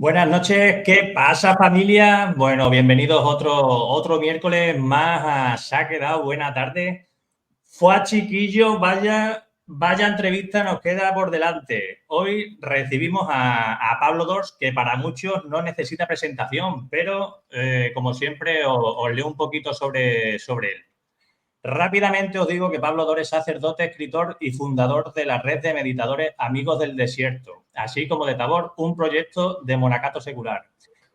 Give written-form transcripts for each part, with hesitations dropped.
Buenas noches, ¿qué pasa, familia? Bueno, bienvenidos otro miércoles más a Se ha quedado buena tarde. Fue chiquillo, vaya entrevista nos queda por delante. Hoy recibimos a Pablo Dors, que para muchos no necesita presentación, pero como siempre os leo un poquito sobre él. Rápidamente os digo que Pablo Dors es sacerdote, escritor y fundador de la red de meditadores Amigos del Desierto, así como de Tabor, un proyecto de monacato secular.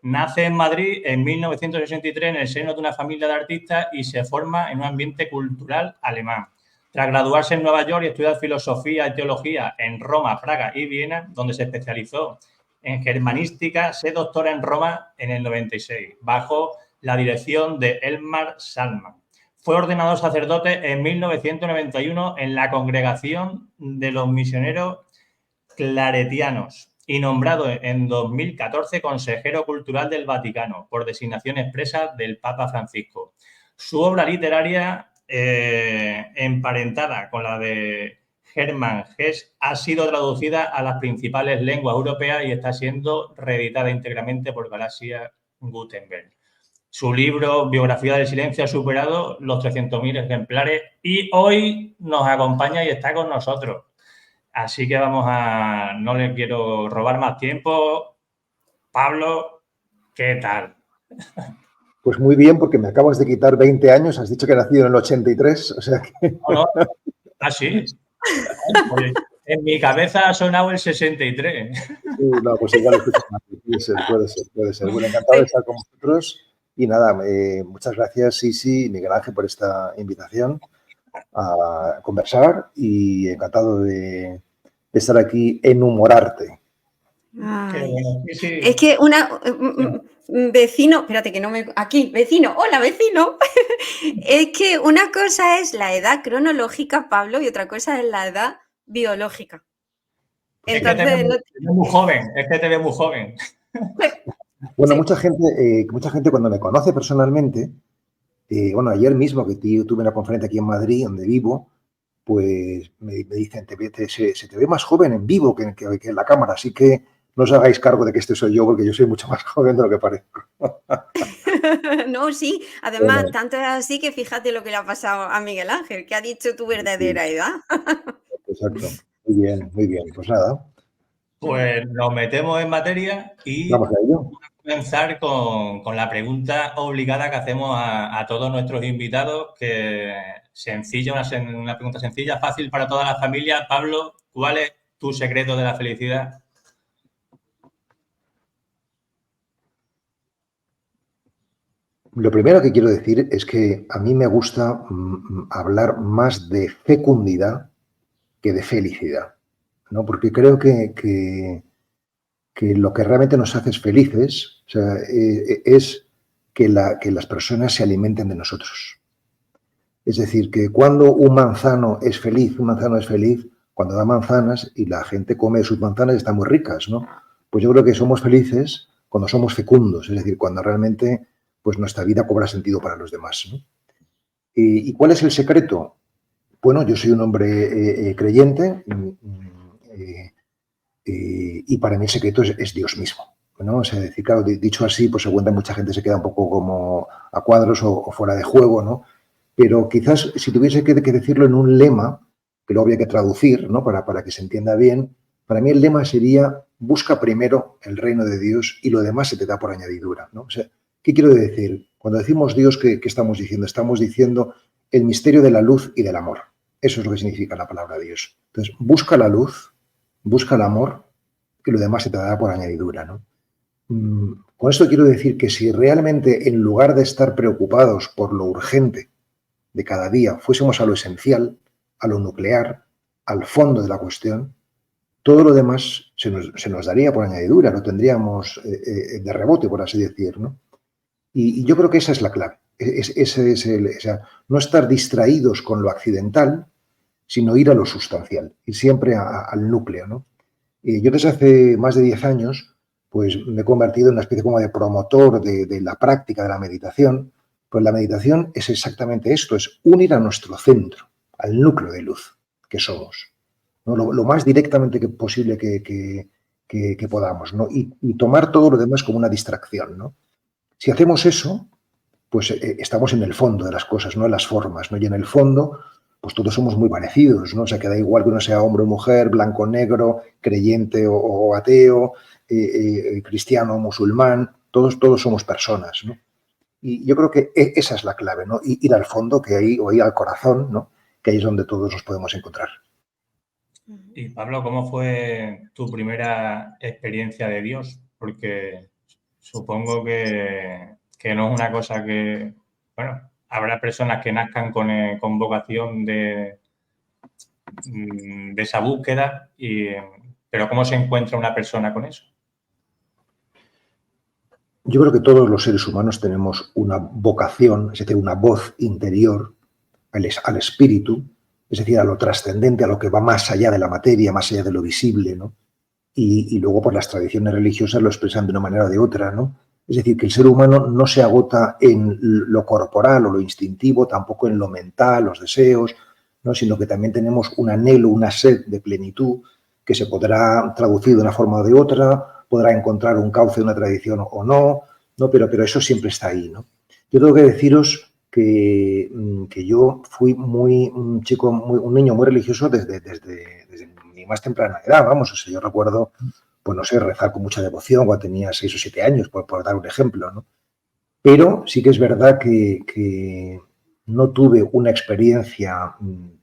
Nace en Madrid en 1963 en el seno de una familia de artistas y se forma en un ambiente cultural alemán. Tras graduarse en Nueva York y estudiar filosofía y teología en Roma, Praga y Viena, donde se especializó en germanística, se doctora en Roma en el 96, bajo la dirección de Elmar Salman. Fue ordenado sacerdote en 1991 en la Congregación de los Misioneros Claretianos y nombrado en 2014 consejero cultural del Vaticano por designación expresa del Papa Francisco. Su obra literaria, emparentada con la de Hermann Hesse, ha sido traducida a las principales lenguas europeas y está siendo reeditada íntegramente por Galaxia Gutenberg. Su libro, Biografía del Silencio, ha superado los 300.000 ejemplares y hoy nos acompaña y está con nosotros. Así que no le quiero robar más tiempo. Pablo, ¿qué tal? Pues muy bien, porque me acabas de quitar 20 años. Has dicho que he nacido en el 83, o sea que... No. ¿Ah, sí? Pues en mi cabeza ha sonado el 63. No, pues igual escuchas más. Puede ser. Bueno, encantado de estar con vosotros. Y nada, muchas gracias, Sisi y Miguel Ángel, por esta invitación a conversar y encantado de estar aquí en Humorarte. Ay, bueno, sí. Es que vecino, espérate que no me... Aquí, vecino, hola vecino. Es que una cosa es la edad cronológica, Pablo, y otra cosa es la edad biológica. Entonces, es que te veo muy joven. Bueno, Sí. mucha gente cuando me conoce personalmente, bueno, ayer mismo que tuve una conferencia aquí en Madrid, donde vivo, pues me dicen, se te ve más joven en vivo que en la cámara, así que no os hagáis cargo de que este soy yo, porque yo soy mucho más joven de lo que parezco. No, sí, además, tanto es así que fíjate lo que le ha pasado a Miguel Ángel, que ha dicho tu verdadera edad. Exacto, muy bien, pues nada. Pues nos metemos en materia y Vamos a ello. vamos a comenzar con la pregunta obligada que hacemos a todos nuestros invitados, que sencilla, una pregunta sencilla, fácil para toda la familia. Pablo, ¿cuál es tu secreto de la felicidad? Lo primero que quiero decir es que a mí me gusta hablar más de fecundidad que de felicidad, ¿no? Porque creo que lo que realmente nos hace felices, o sea, es que las personas se alimenten de nosotros. Es decir, que cuando un manzano es feliz cuando da manzanas y la gente come sus manzanas y están muy ricas, ¿no? Pues yo creo que somos felices cuando somos fecundos, es decir, cuando realmente pues nuestra vida cobra sentido para los demás, ¿no? ¿Y cuál es el secreto? Bueno, yo soy un hombre creyente y para mí el secreto es Dios mismo, ¿no? O sea, decir, claro, dicho así, pues seguramente mucha gente se queda un poco como a cuadros o fuera de juego, ¿no? Pero quizás si tuviese que decirlo en un lema, que luego habría que traducir, ¿no? Para que se entienda bien, para mí el lema sería: busca primero el reino de Dios y lo demás se te da por añadidura, ¿no? O sea, ¿qué quiero decir? Cuando decimos Dios, ¿qué estamos diciendo? Estamos diciendo el misterio de la luz y del amor. Eso es lo que significa la palabra Dios. Entonces, busca la luz, busca el amor y lo demás se te dará por añadidura, ¿no? Con esto quiero decir que si realmente, en lugar de estar preocupados por lo urgente de cada día, fuésemos a lo esencial, a lo nuclear, al fondo de la cuestión, todo lo demás se nos daría por añadidura, lo tendríamos de rebote, por así decir, ¿no? Y yo creo que esa es la clave. O sea, no estar distraídos con lo accidental, sino ir a lo sustancial, ir siempre al núcleo, ¿no? Y yo desde hace más de 10 años pues me he convertido en una especie como de promotor de la práctica de la meditación. Pues la meditación es exactamente esto, es unir a nuestro centro, al núcleo de luz que somos, ¿no? Lo más directamente posible que que podamos, ¿no? Y tomar todo lo demás como una distracción, ¿no? Si hacemos eso, pues estamos en el fondo de las cosas, no en las formas, ¿no? Y en el fondo, pues todos somos muy parecidos, ¿no? O sea, que da igual que uno sea hombre o mujer, blanco o negro, creyente o ateo, cristiano o musulmán, todos somos personas, ¿no? Y yo creo que esa es la clave, ¿no? Ir al fondo, que ahí, o ir al corazón, ¿no? Que ahí es donde todos nos podemos encontrar. Y Pablo, ¿cómo fue tu primera experiencia de Dios? Porque supongo que no es una cosa que, bueno, habrá personas que nazcan con vocación de esa búsqueda, pero ¿cómo se encuentra una persona con eso? Yo creo que todos los seres humanos tenemos una vocación, es decir, una voz interior al espíritu, es decir, a lo trascendente, a lo que va más allá de la materia, más allá de lo visible, ¿no? Y luego, pues las tradiciones religiosas lo expresan de una manera o de otra, ¿no? Es decir, que el ser humano no se agota en lo corporal o lo instintivo, tampoco en lo mental, los deseos, ¿no? Sino que también tenemos un anhelo, una sed de plenitud que se podrá traducir de una forma o de otra, podrá encontrar un cauce de una tradición o no, ¿no? Pero eso siempre está ahí, ¿no? Yo tengo que deciros que yo fui un niño muy religioso desde mi más temprana edad, vamos, o sea, yo recuerdo, pues no sé, rezar con mucha devoción cuando tenía 6 o 7 años, por dar un ejemplo, ¿no? Pero sí que es verdad que no tuve una experiencia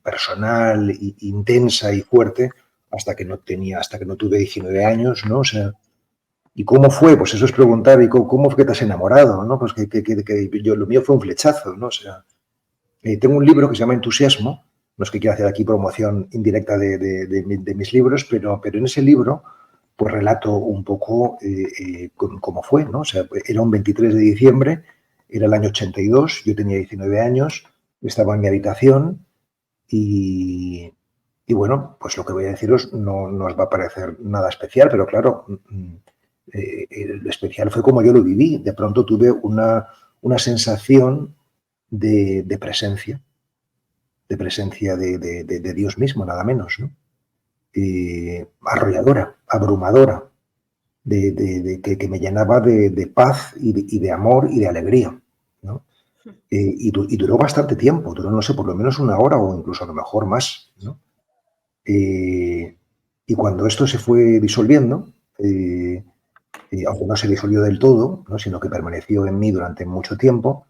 personal, intensa y fuerte hasta que no tuve 19 años, ¿no? O sea, ¿y cómo fue? Pues eso es preguntar, ¿y cómo fue que te has enamorado? ¿No? Pues lo mío fue un flechazo, ¿no? O sea, tengo un libro que se llama Entusiasmo, no es que quiera hacer aquí promoción indirecta de mis libros, pero en ese libro pues relato un poco cómo fue, ¿no? O sea, era un 23 de diciembre, era el año 82, yo tenía 19 años, estaba en mi habitación y pues lo que voy a deciros no os va a parecer nada especial, pero claro, lo especial fue como yo lo viví. De pronto tuve una sensación de presencia de Dios mismo, nada menos, ¿no? Arrolladora, abrumadora, que me llenaba de paz y de amor y de alegría, ¿no? Y duró bastante tiempo, duró, no sé, por lo menos una hora o incluso a lo mejor más, ¿no? Y cuando esto se fue disolviendo, aunque no se disolvió del todo, ¿no? Sino que permaneció en mí durante mucho tiempo,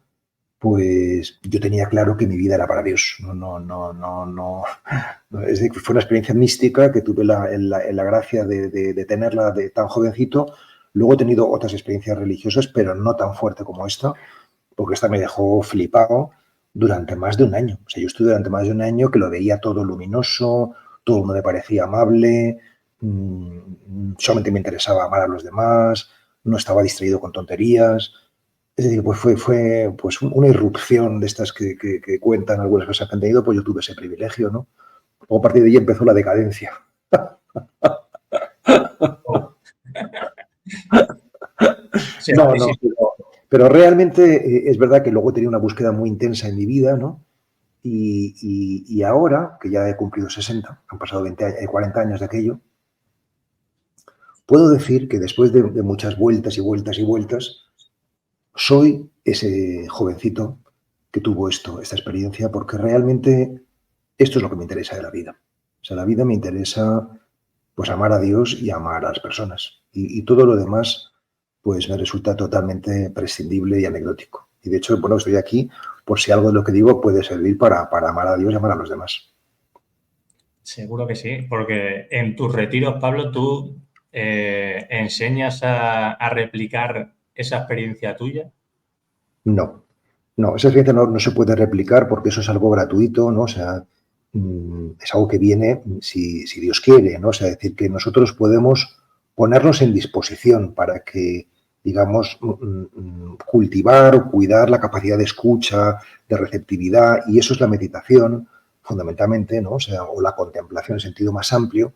pues yo tenía claro que mi vida era para Dios. Es decir, fue una experiencia mística que tuve la gracia de tenerla de tan jovencito. Luego he tenido otras experiencias religiosas, pero no tan fuerte como esta, porque esta me dejó flipado durante más de un año. O sea, yo estuve durante más de un año que lo veía todo luminoso, todo el mundo me parecía amable, solamente me interesaba amar a los demás, no estaba distraído con tonterías. Es decir, pues fue pues una irrupción de estas que cuentan algunas cosas que han tenido, pues yo tuve ese privilegio, ¿no? Luego a partir de ahí empezó la decadencia. Sí, No, pero realmente es verdad que luego he tenido una búsqueda muy intensa en mi vida, ¿no? Y ahora, que ya he cumplido 60, han pasado 40 años de aquello, puedo decir que después de muchas vueltas y vueltas y vueltas, soy ese jovencito que tuvo esta experiencia, porque realmente esto es lo que me interesa de la vida. O sea, la vida me interesa pues amar a Dios y amar a las personas. Y todo lo demás pues me resulta totalmente prescindible y anecdótico. Y de hecho, bueno, estoy aquí por si algo de lo que digo puede servir para amar a Dios y amar a los demás. Seguro que sí, porque en tus retiros, Pablo, tú enseñas a replicar esa experiencia tuya. No, esa experiencia no se puede replicar porque eso es algo gratuito, ¿no? O sea, es algo que viene si Dios quiere, ¿no? O sea, es decir, que nosotros podemos ponernos en disposición para que, digamos, cultivar o cuidar la capacidad de escucha, de receptividad, y eso es la meditación, fundamentalmente, ¿no? O sea, o la contemplación en sentido más amplio,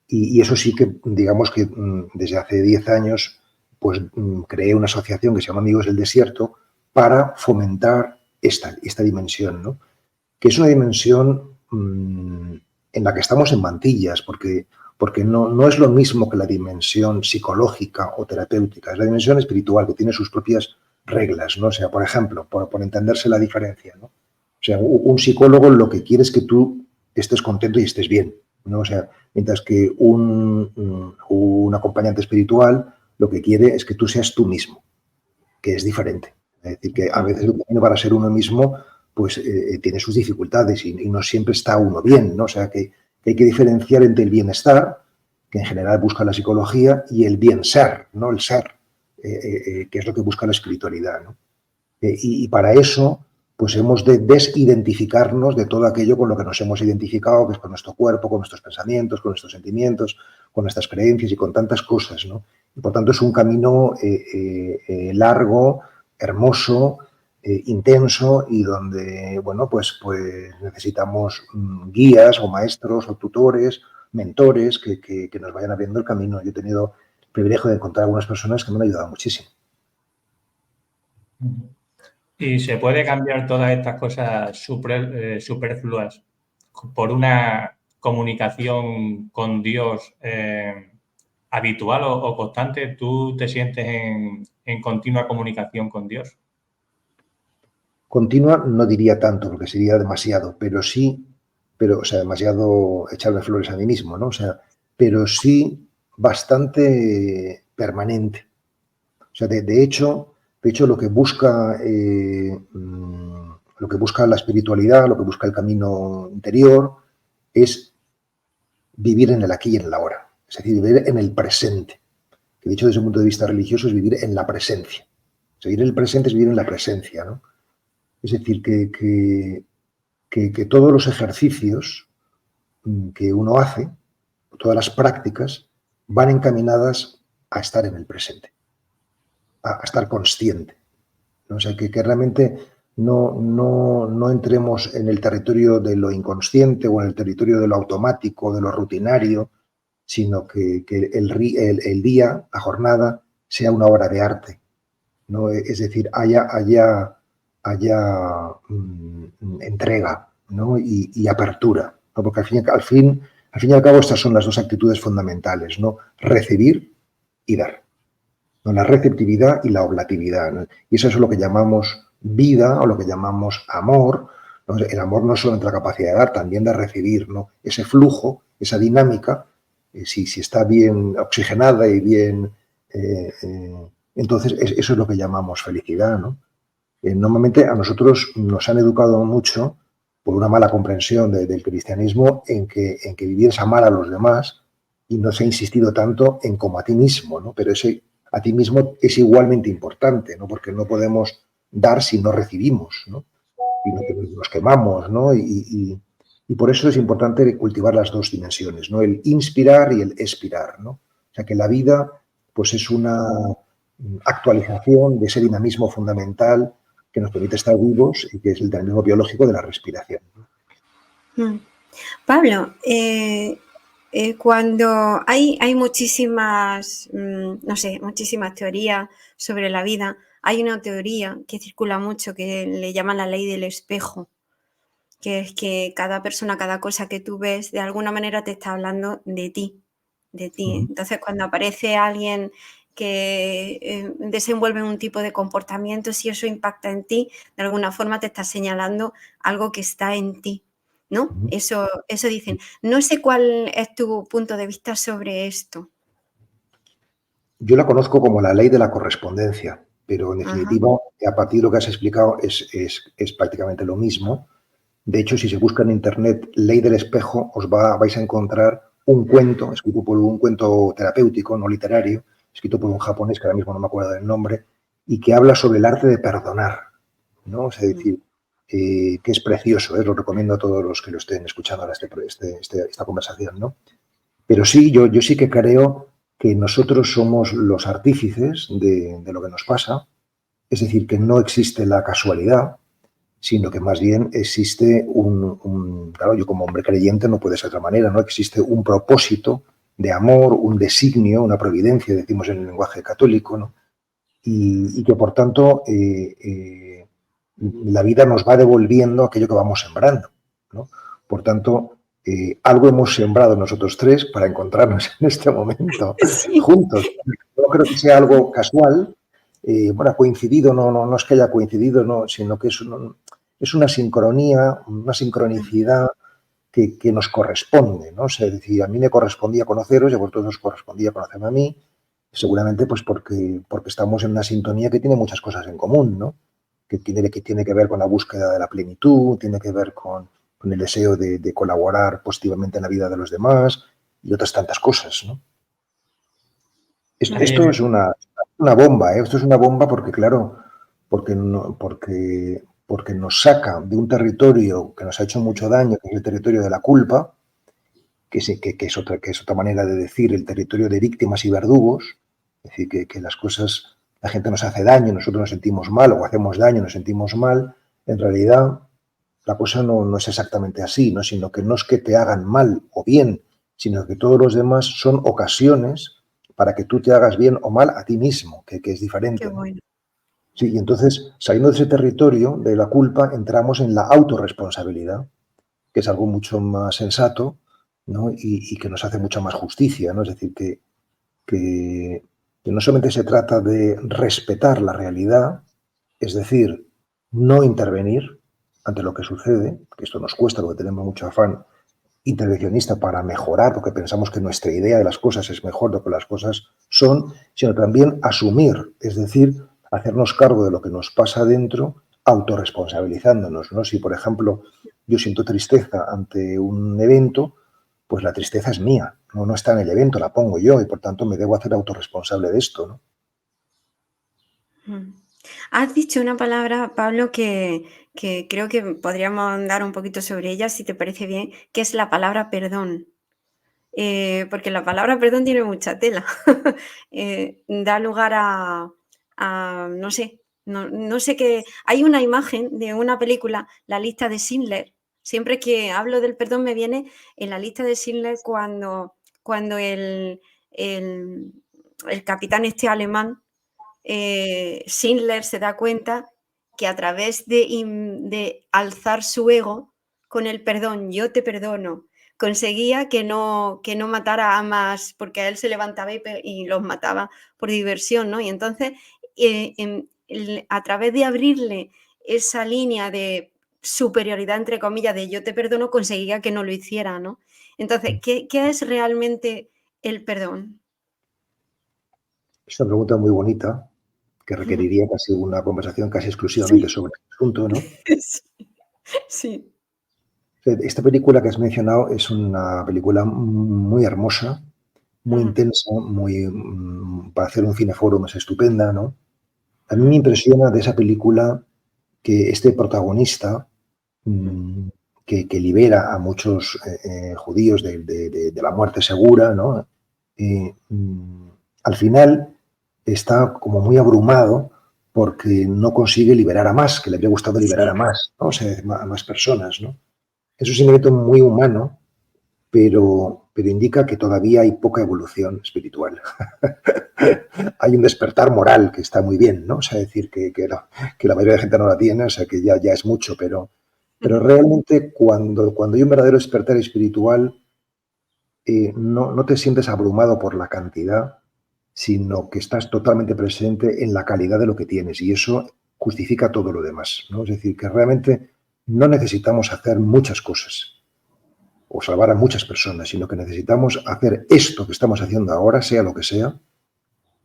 y eso sí que, digamos que desde hace 10 años, pues creé una asociación que se llama Amigos del Desierto para fomentar esta dimensión, ¿no? Que es una dimensión en la que estamos en mantillas, porque porque no es lo mismo que la dimensión psicológica o terapéutica, es la dimensión espiritual que tiene sus propias reglas, ¿no? O sea, por ejemplo, por entenderse la diferencia, ¿no? O sea, un psicólogo lo que quiere es que tú estés contento y estés bien, ¿no? O sea, mientras que un acompañante espiritual lo que quiere es que tú seas tú mismo, que es diferente. Es decir, que a veces el camino para ser uno mismo pues tiene sus dificultades y no siempre está uno bien, ¿no? O sea, que hay que diferenciar entre el bienestar, que en general busca la psicología, y el bien ser, ¿no? El ser, que es lo que busca la espiritualidad, ¿no? Y para eso, pues hemos de desidentificarnos de todo aquello con lo que nos hemos identificado, que es con nuestro cuerpo, con nuestros pensamientos, con nuestros sentimientos, con nuestras creencias y con tantas cosas, ¿no? Y por tanto es un camino largo, hermoso, intenso y donde, bueno, pues necesitamos guías o maestros o tutores, mentores que nos vayan abriendo el camino. Yo he tenido el privilegio de encontrar algunas personas que me han ayudado muchísimo. ¿Y se puede cambiar todas estas cosas superfluas por una comunicación con Dios habitual o constante? ¿Tú te sientes en continua comunicación con Dios? Continua no diría tanto, porque sería demasiado, pero sí, o sea, demasiado echarme flores a mí mismo, ¿no? O sea, pero sí bastante permanente. O sea, de hecho, lo que busca la espiritualidad, lo que busca el camino interior, es vivir en el aquí y en el ahora. Es decir, vivir en el presente. Que dicho desde un punto de vista religioso es vivir en la presencia. O sea, vivir en el presente es vivir en la presencia, ¿no? Es decir, que todos los ejercicios que uno hace, todas las prácticas, van encaminadas a estar en el presente, a estar consciente, ¿no? O sea, que realmente no entremos en el territorio de lo inconsciente o en el territorio de lo automático, de lo rutinario, sino que el día, la jornada, sea una obra de arte, ¿no? Es decir, haya entrega, ¿no? y apertura, ¿no? Porque al fin y al cabo estas son las dos actitudes fundamentales, ¿no? Recibir y dar, ¿no? La receptividad y la oblatividad, ¿no? Y eso es lo que llamamos vida o lo que llamamos amor, ¿no? El amor no es solo entre la capacidad de dar, también de recibir, ¿no? Ese flujo, esa dinámica, si está bien oxigenada y bien... entonces eso es lo que llamamos felicidad, ¿no? Normalmente a nosotros nos han educado mucho por una mala comprensión del cristianismo en que vivir es amar a los demás y no se ha insistido tanto en como a ti mismo, ¿no? Pero ese a ti mismo es igualmente importante, ¿no? Porque no podemos dar si no recibimos, ¿no? Y nos quemamos, ¿no? Y por eso es importante cultivar las dos dimensiones, ¿no? El inspirar y el expirar, ¿no? O sea, que la vida pues es una actualización de ese dinamismo fundamental que nos permite estar vivos y que es el dinamismo biológico de la respiración. Pablo, cuando hay muchísimas, no sé, muchísimas teorías sobre la vida, hay una teoría que circula mucho que le llaman la ley del espejo, que es que cada persona, cada cosa que tú ves, de alguna manera te está hablando de ti. Entonces, cuando aparece alguien que desenvuelve un tipo de comportamiento, si eso impacta en ti, de alguna forma te está señalando algo que está en ti, ¿no? Eso dicen. No sé cuál es tu punto de vista sobre esto. Yo la conozco como la ley de la correspondencia, pero en definitiva, a partir de lo que has explicado, es prácticamente lo mismo. De hecho, si se busca en internet ley del espejo, vais a encontrar un cuento, escrito por un cuento terapéutico, no literario, escrito por un japonés que ahora mismo no me acuerdo del nombre, y que habla sobre el arte de perdonar, ¿no? O sea, decir, que es precioso, lo recomiendo a todos los que lo estén escuchando ahora esta conversación, ¿no? Pero sí, yo sí que creo que nosotros somos los artífices de lo que nos pasa, es decir, que no existe la casualidad, sino que más bien existe claro, yo como hombre creyente no puede ser de otra manera, ¿no? Existe un propósito de amor, un designio, una providencia, decimos en el lenguaje católico, ¿no? Y que por tanto la vida nos va devolviendo aquello que vamos sembrando, ¿no? Por tanto, algo hemos sembrado nosotros tres para encontrarnos en este momento Sí. juntos. No creo que sea algo casual. Bueno, ha coincidido, no es que haya coincidido, no, sino que es una sincronía, una sincronicidad que nos corresponde, ¿no? O sea, es decir, a mí me correspondía conoceros y a vosotros os correspondía conocerme a mí, seguramente pues porque estamos en una sintonía que tiene muchas cosas en común, ¿no? Que tiene que ver con la búsqueda de la plenitud, tiene que ver con el deseo de colaborar positivamente en la vida de los demás y otras tantas cosas, ¿no? Esto es una bomba, ¿eh? Esto es una bomba porque, claro, porque nos saca de un territorio que nos ha hecho mucho daño, que es el territorio de la culpa, que es otra manera de decir el territorio de víctimas y verdugos, es decir, que las cosas, la gente nos hace daño, nosotros nos sentimos mal o hacemos daño, nos sentimos mal. En realidad, la cosa no es exactamente así, ¿no? Sino que no es que te hagan mal o bien, sino que todos los demás son ocasiones para que tú te hagas bien o mal a ti mismo, que es diferente. Qué bueno. Sí, y entonces, saliendo de ese territorio de la culpa, entramos en la autorresponsabilidad, que es algo mucho más sensato, ¿no? Y que nos hace mucha más justicia, ¿no? Es decir, que no solamente se trata de respetar la realidad, es decir, no intervenir ante lo que sucede, que esto nos cuesta porque tenemos mucho afán intervencionista para mejorar, porque pensamos que nuestra idea de las cosas es mejor de lo que las cosas son, sino también asumir, es decir, hacernos cargo de lo que nos pasa dentro, autorresponsabilizándonos, ¿no? Si, por ejemplo, yo siento tristeza ante un evento, pues la tristeza es mía, no está en el evento, la pongo yo y por tanto me debo hacer autorresponsable de esto, ¿no? Has dicho una palabra, Pablo, que creo que podríamos andar un poquito sobre ella, si te parece bien, que es la palabra perdón. Porque la palabra perdón tiene mucha tela. Da lugar no sé, no sé qué. Hay una imagen de una película, La lista de Schindler. Siempre que hablo del perdón me viene en La lista de Schindler cuando el capitán este alemán, Schindler, se da cuenta que a través de alzar su ego con el perdón, yo te perdono, conseguía que no matara a más, porque a él se levantaba y los mataba por diversión, ¿no? Y entonces, a través de abrirle esa línea de superioridad, entre comillas, de yo te perdono, conseguía que no lo hiciera, ¿no? Entonces, ¿qué es realmente el perdón? Es una pregunta muy bonita que requeriría casi una conversación casi exclusivamente Sí, sobre el asunto, ¿no? sí, sí. Esta película que has mencionado es una película muy hermosa, muy intensa, para hacer un cineforum es estupenda, ¿no? A mí me impresiona de esa película que este protagonista que libera a muchos judíos de la muerte segura, ¿no? Al final está como muy abrumado porque no consigue liberar a más, que le habría gustado liberar Sí. a más, ¿no? O sea, a más personas, ¿no? Es un sentimiento muy humano, pero indica que todavía hay poca evolución espiritual. Hay un despertar moral que está muy bien, ¿no? O sea, decir que la mayoría de gente no la tiene, o sea, que ya es mucho, pero realmente cuando hay un verdadero despertar espiritual, no te sientes abrumado por la cantidad, sino que estás totalmente presente en la calidad de lo que tienes y eso justifica todo lo demás, ¿no? Es decir, que realmente no necesitamos hacer muchas cosas o salvar a muchas personas, sino que necesitamos hacer esto que estamos haciendo ahora, sea lo que sea,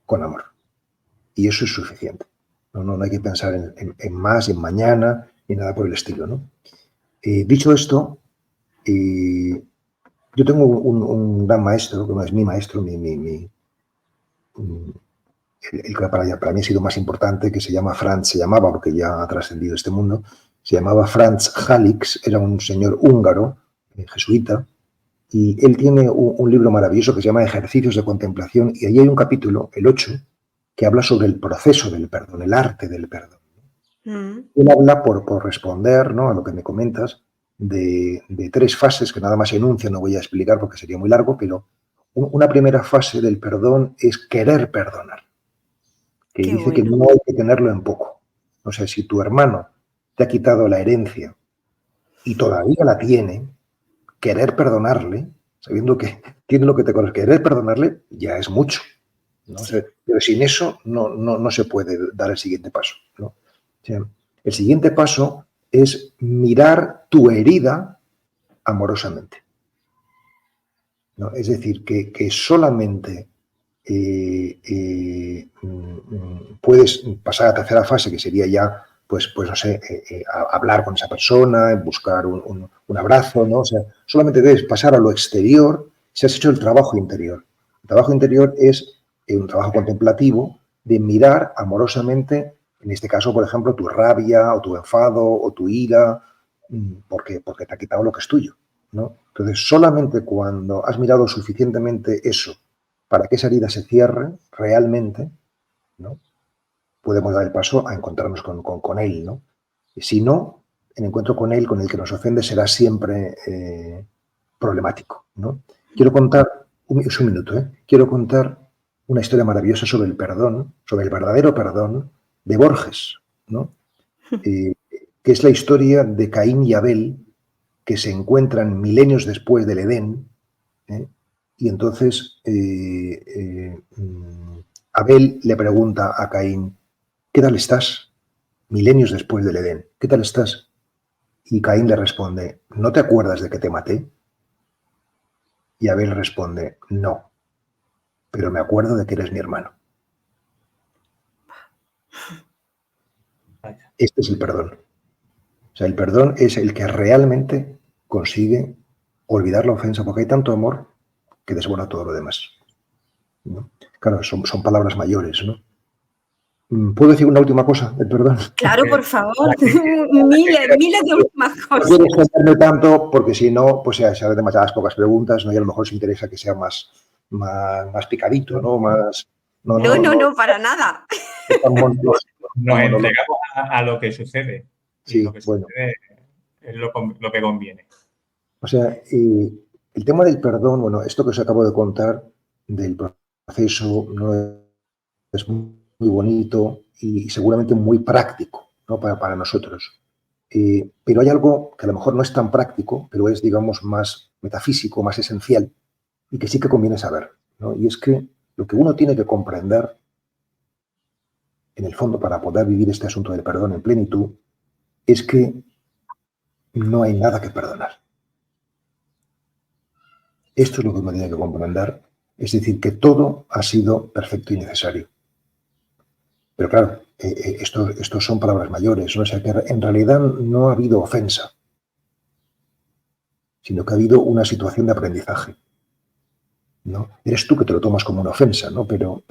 con amor. Y eso es suficiente. No hay que pensar en más, en mañana, ni nada por el estilo, ¿no? Dicho esto, yo tengo un gran maestro, que no es mi maestro, el que para mí ha sido más importante, que se llamaba, porque ya ha trascendido este mundo, se llamaba Franz Halix, era un señor húngaro, jesuita, y él tiene un libro maravilloso que se llama Ejercicios de Contemplación, y ahí hay un capítulo, el 8, que habla sobre el proceso del perdón, el arte del perdón. Él habla, por responder, ¿no?, a lo que me comentas, de 3 fases que nada más enuncia, no voy a explicar porque sería muy largo, pero una primera fase del perdón es querer perdonar, que Qué dice que bueno. no hay que tenerlo en poco. O sea, si tu hermano te ha quitado la herencia y todavía la tiene, querer perdonarle, sabiendo que tiene lo que te corresponde, querer perdonarle ya es mucho, ¿no? O sea, pero sin eso no se puede dar el siguiente paso, ¿no? O sea, el siguiente paso es mirar tu herida amorosamente, ¿no? Es decir, que solamente puedes pasar a la tercera fase, que sería ya, pues no sé, hablar con esa persona, buscar un abrazo, ¿no? O sea, solamente debes pasar a lo exterior si has hecho el trabajo interior. El trabajo interior es un trabajo contemplativo de mirar amorosamente, en este caso, por ejemplo, tu rabia o tu enfado o tu ira, porque te ha quitado lo que es tuyo, ¿no? Entonces, solamente cuando has mirado suficientemente eso para que esa herida se cierre realmente, ¿no? Podemos dar el paso a encontrarnos con él, ¿no? Y si no, el encuentro con él, con el que nos ofende, será siempre problemático, ¿no? Quiero contar, es un minuto, quiero contar una historia maravillosa sobre el perdón, sobre el verdadero perdón de Borges, ¿no? Que es la historia de Caín y Abel, que se encuentran milenios después del Edén, y entonces Abel le pregunta a Caín, ¿qué tal estás? Milenios después del Edén, ¿qué tal estás? Y Caín le responde, ¿no te acuerdas de que te maté? Y Abel responde, no, pero me acuerdo de que eres mi hermano. Este es el perdón. O sea, el perdón es el que realmente consigue olvidar la ofensa, porque hay tanto amor que desborda todo lo demás, ¿no? Claro, son palabras mayores, ¿no? ¿Puedo decir una última cosa del perdón? Claro, por favor. miles de últimas No cosas. quiero extenderme tanto porque si no, pues se harán demasiadas pocas preguntas, ¿no? Y a lo mejor os interesa que sea más picadito, ¿no? Más... No, para nada. Nos entregamos a lo que sucede. Sí, y lo que sucede es lo que conviene. O sea, el tema del perdón, bueno, esto que os acabo de contar del proceso no es muy bonito y seguramente muy práctico, ¿no? para nosotros. Pero hay algo que a lo mejor no es tan práctico, pero es, digamos, más metafísico, más esencial y que sí que conviene saber, ¿no? Y es que lo que uno tiene que comprender, en el fondo, para poder vivir este asunto del perdón en plenitud, es que no hay nada que perdonar. Esto es lo que uno tiene que comprender, es decir, que todo ha sido perfecto y necesario. Pero claro, estos son palabras mayores, ¿no? O sea, que en realidad no ha habido ofensa, sino que ha habido una situación de aprendizaje, ¿no? Eres tú que te lo tomas como una ofensa, ¿no? Pero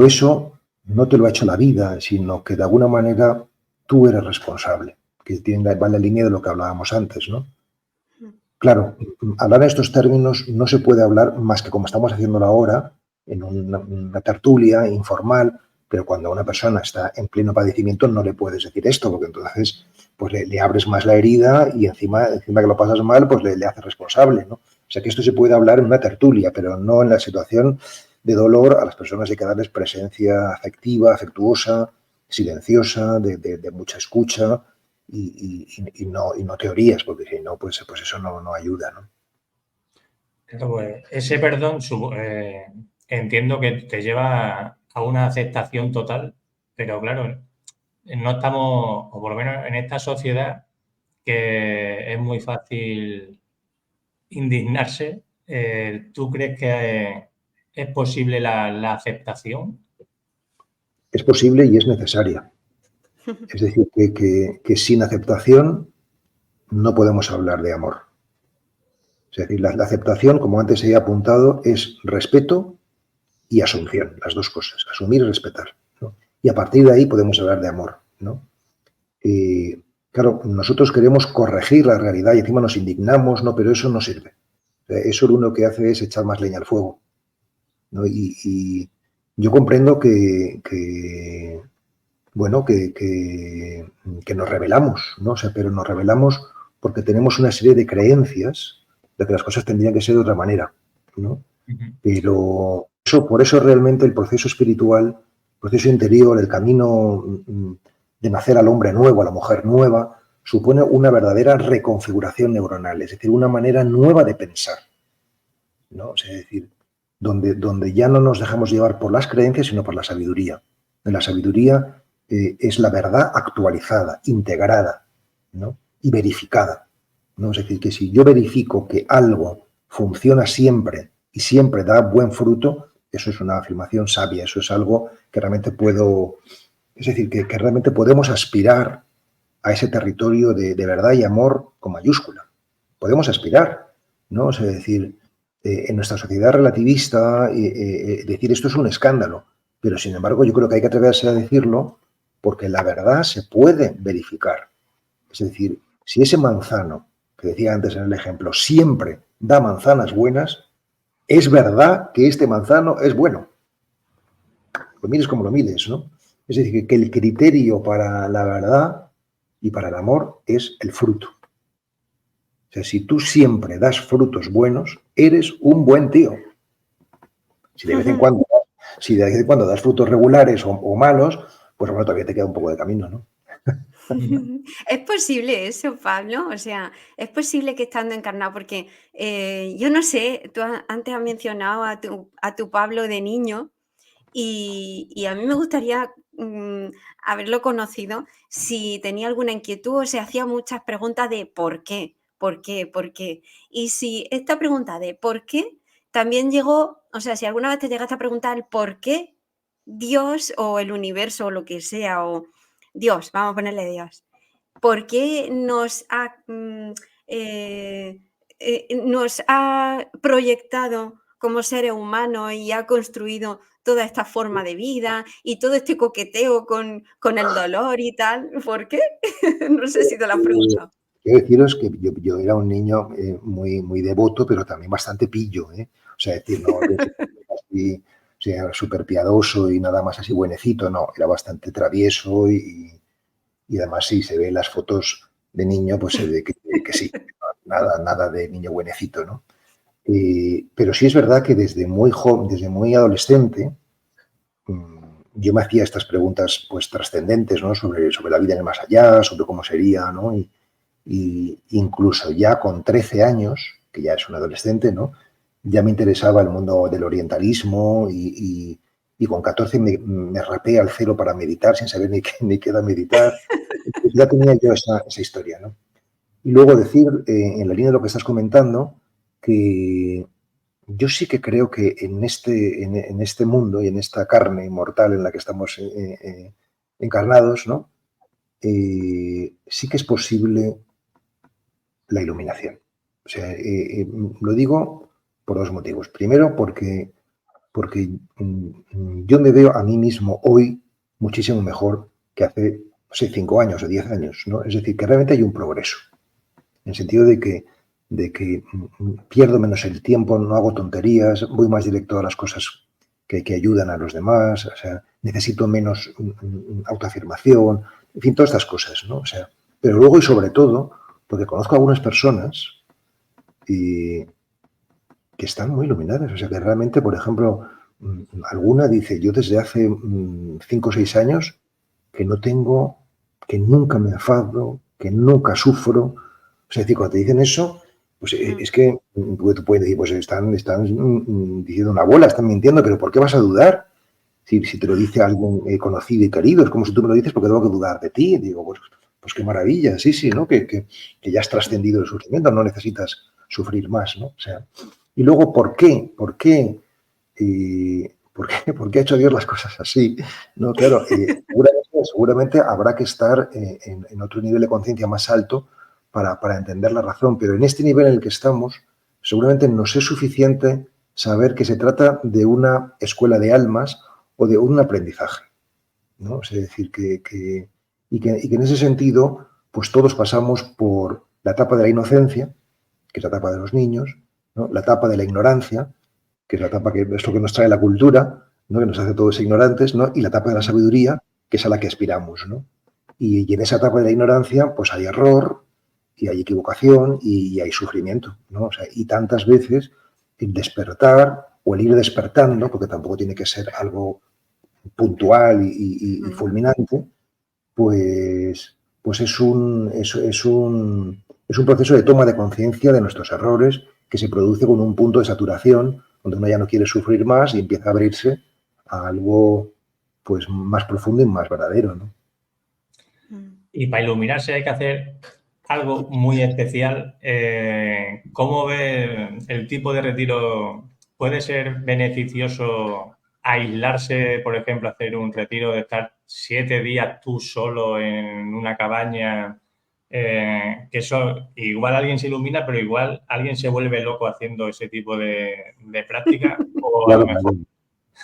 eso no te lo ha hecho la vida, sino que de alguna manera tú eres responsable, que va en la línea de lo que hablábamos antes, ¿no? Claro, hablar en estos términos no se puede hablar más que como estamos haciéndolo ahora, en una tertulia informal, pero cuando una persona está en pleno padecimiento no le puedes decir esto, porque entonces pues le abres más la herida y encima que lo pasas mal, pues le haces responsable, ¿no? O sea que esto se puede hablar en una tertulia, pero no en la situación de dolor. A las personas hay que darles presencia afectiva, afectuosa, silenciosa, de mucha escucha y no teorías, porque si no, pues eso no ayuda, ¿no? Claro, pues ese perdón entiendo que te lleva a una aceptación total, pero claro, no estamos, o por lo menos en esta sociedad, que es muy fácil indignarse. ¿Tú crees que es posible la aceptación? Es posible y es necesaria. Es decir, que sin aceptación no podemos hablar de amor. Es decir, la aceptación, como antes he apuntado, es respeto y asunción, las dos cosas, asumir y respetar, ¿no? Y a partir de ahí podemos hablar de amor, ¿no? Claro, nosotros queremos corregir la realidad y encima nos indignamos, ¿no? Pero eso no sirve. Eso lo único que hace es echar más leña al fuego, ¿no? Y yo comprendo que nos rebelamos, ¿no? O sea, pero nos rebelamos porque tenemos una serie de creencias de que las cosas tendrían que ser de otra manera, ¿no? Pero por eso realmente el proceso espiritual, el proceso interior, el camino de nacer al hombre nuevo, a la mujer nueva, supone una verdadera reconfiguración neuronal, es decir, una manera nueva de pensar, ¿no? O sea, es decir, donde ya no nos dejamos llevar por las creencias, sino por la sabiduría. La sabiduría es la verdad actualizada, integrada, ¿no? Y verificada, ¿no? Es decir, que si yo verifico que algo funciona siempre y siempre da buen fruto, eso es una afirmación sabia, eso es algo que realmente es decir, que realmente podemos aspirar a ese territorio de verdad y amor con mayúscula. Podemos aspirar, ¿no? O sea, es decir, en nuestra sociedad relativista, decir esto es un escándalo, pero sin embargo yo creo que hay que atreverse a decirlo porque la verdad se puede verificar. Es decir, si ese manzano, que decía antes en el ejemplo, siempre da manzanas buenas, es verdad que este manzano es bueno. Lo mires como lo mires, ¿no? Es decir, que el criterio para la verdad y para el amor es el fruto. O sea, si tú siempre das frutos buenos, eres un buen tío. Si de vez en cuando das frutos regulares o malos, pues bueno, todavía te queda un poco de camino, ¿no? ¿Es posible eso, Pablo? O sea, ¿es posible que estando encarnado? Porque yo no sé, tú antes has mencionado a tu Pablo de niño y a mí me gustaría haberlo conocido si tenía alguna inquietud o se hacía muchas preguntas de ¿por qué? ¿Por qué? ¿Por qué? Y si esta pregunta de ¿por qué? También llegó, o sea, si alguna vez te llegaste a preguntar el por qué Dios o el universo o lo que sea, o Dios, vamos a ponerle Dios, ¿por qué nos ha proyectado como seres humanos y ha construido toda esta forma de vida y todo este coqueteo con el dolor y tal? ¿Por qué? No sé si te lo has preguntado. Quiero deciros que yo era un niño muy, muy devoto, pero también bastante pillo, ¿eh? O sea, es decir, no así, o sea, súper piadoso y nada más así buenecito, no, era bastante travieso y además sí, se ve en las fotos de niño, pues se ve que sí, nada de niño buenecito, ¿no? Pero sí es verdad que desde muy joven, desde muy adolescente, yo me hacía estas preguntas pues trascendentes, ¿no? Sobre la vida en el más allá, sobre cómo sería, ¿no? Y incluso ya con 13 años, que ya es un adolescente, ¿no? Ya me interesaba el mundo del orientalismo y con 14 me rapé al cero para meditar sin saber ni qué era meditar. Pues ya tenía yo esa historia, ¿no? Y luego decir, en la línea de lo que estás comentando, que yo sí que creo que en este mundo y en esta carne inmortal en la que estamos encarnados, ¿no? Sí que es posible la iluminación. O sea, lo digo por dos motivos. Primero, porque yo me veo a mí mismo hoy muchísimo mejor que hace, no sé, 5 años o 10 años, ¿no? Es decir, que realmente hay un progreso. En el sentido de que pierdo menos el tiempo, no hago tonterías, voy más directo a las cosas que ayudan a los demás, o sea, necesito menos autoafirmación, en fin, todas estas cosas, ¿no? O sea, pero luego y sobre todo, porque conozco a algunas personas que están muy iluminadas, o sea, que realmente, por ejemplo, alguna dice, yo desde hace 5 o 6 años que nunca me enfado, que nunca sufro. O sea, es decir, cuando te dicen eso, pues es que tú puedes decir, pues están diciendo una bola, están mintiendo, pero ¿por qué vas a dudar? Si te lo dice alguien conocido y querido, es como si tú me lo dices porque tengo que dudar de ti. Digo, pues qué maravilla, sí, ¿no? Que ya has trascendido el sufrimiento, no necesitas sufrir más, ¿no? O sea, y luego, ¿por qué? ¿Por qué ha hecho Dios las cosas así? No, claro, seguramente habrá que estar en otro nivel de conciencia más alto para entender la razón, pero en este nivel en el que estamos, seguramente nos es suficiente saber que se trata de una escuela de almas o de un aprendizaje, ¿no? Es decir, que en ese sentido, pues todos pasamos por la etapa de la inocencia, que es la etapa de los niños, ¿no? La etapa de la ignorancia, que es la etapa que es lo que nos trae la cultura, ¿no? Que nos hace todos ignorantes, ¿no? Y la etapa de la sabiduría, que es a la que aspiramos, ¿no? Y en esa etapa de la ignorancia, pues hay error, y hay equivocación, y hay sufrimiento, ¿no? O sea, y tantas veces el despertar o el ir despertando, porque tampoco tiene que ser algo puntual y fulminante, pues pues es un proceso de toma de conciencia de nuestros errores que se produce con un punto de saturación donde uno ya no quiere sufrir más y empieza a abrirse a algo pues más profundo y más verdadero, ¿no? Y para iluminarse hay que hacer algo muy especial. ¿Cómo ve el tipo de retiro? ¿Puede ser beneficioso aislarse, por ejemplo, hacer un retiro de estar 7 días tú solo en una cabaña? Que eso, igual alguien se ilumina, pero igual alguien se vuelve loco haciendo ese tipo de práctica, o a lo mejor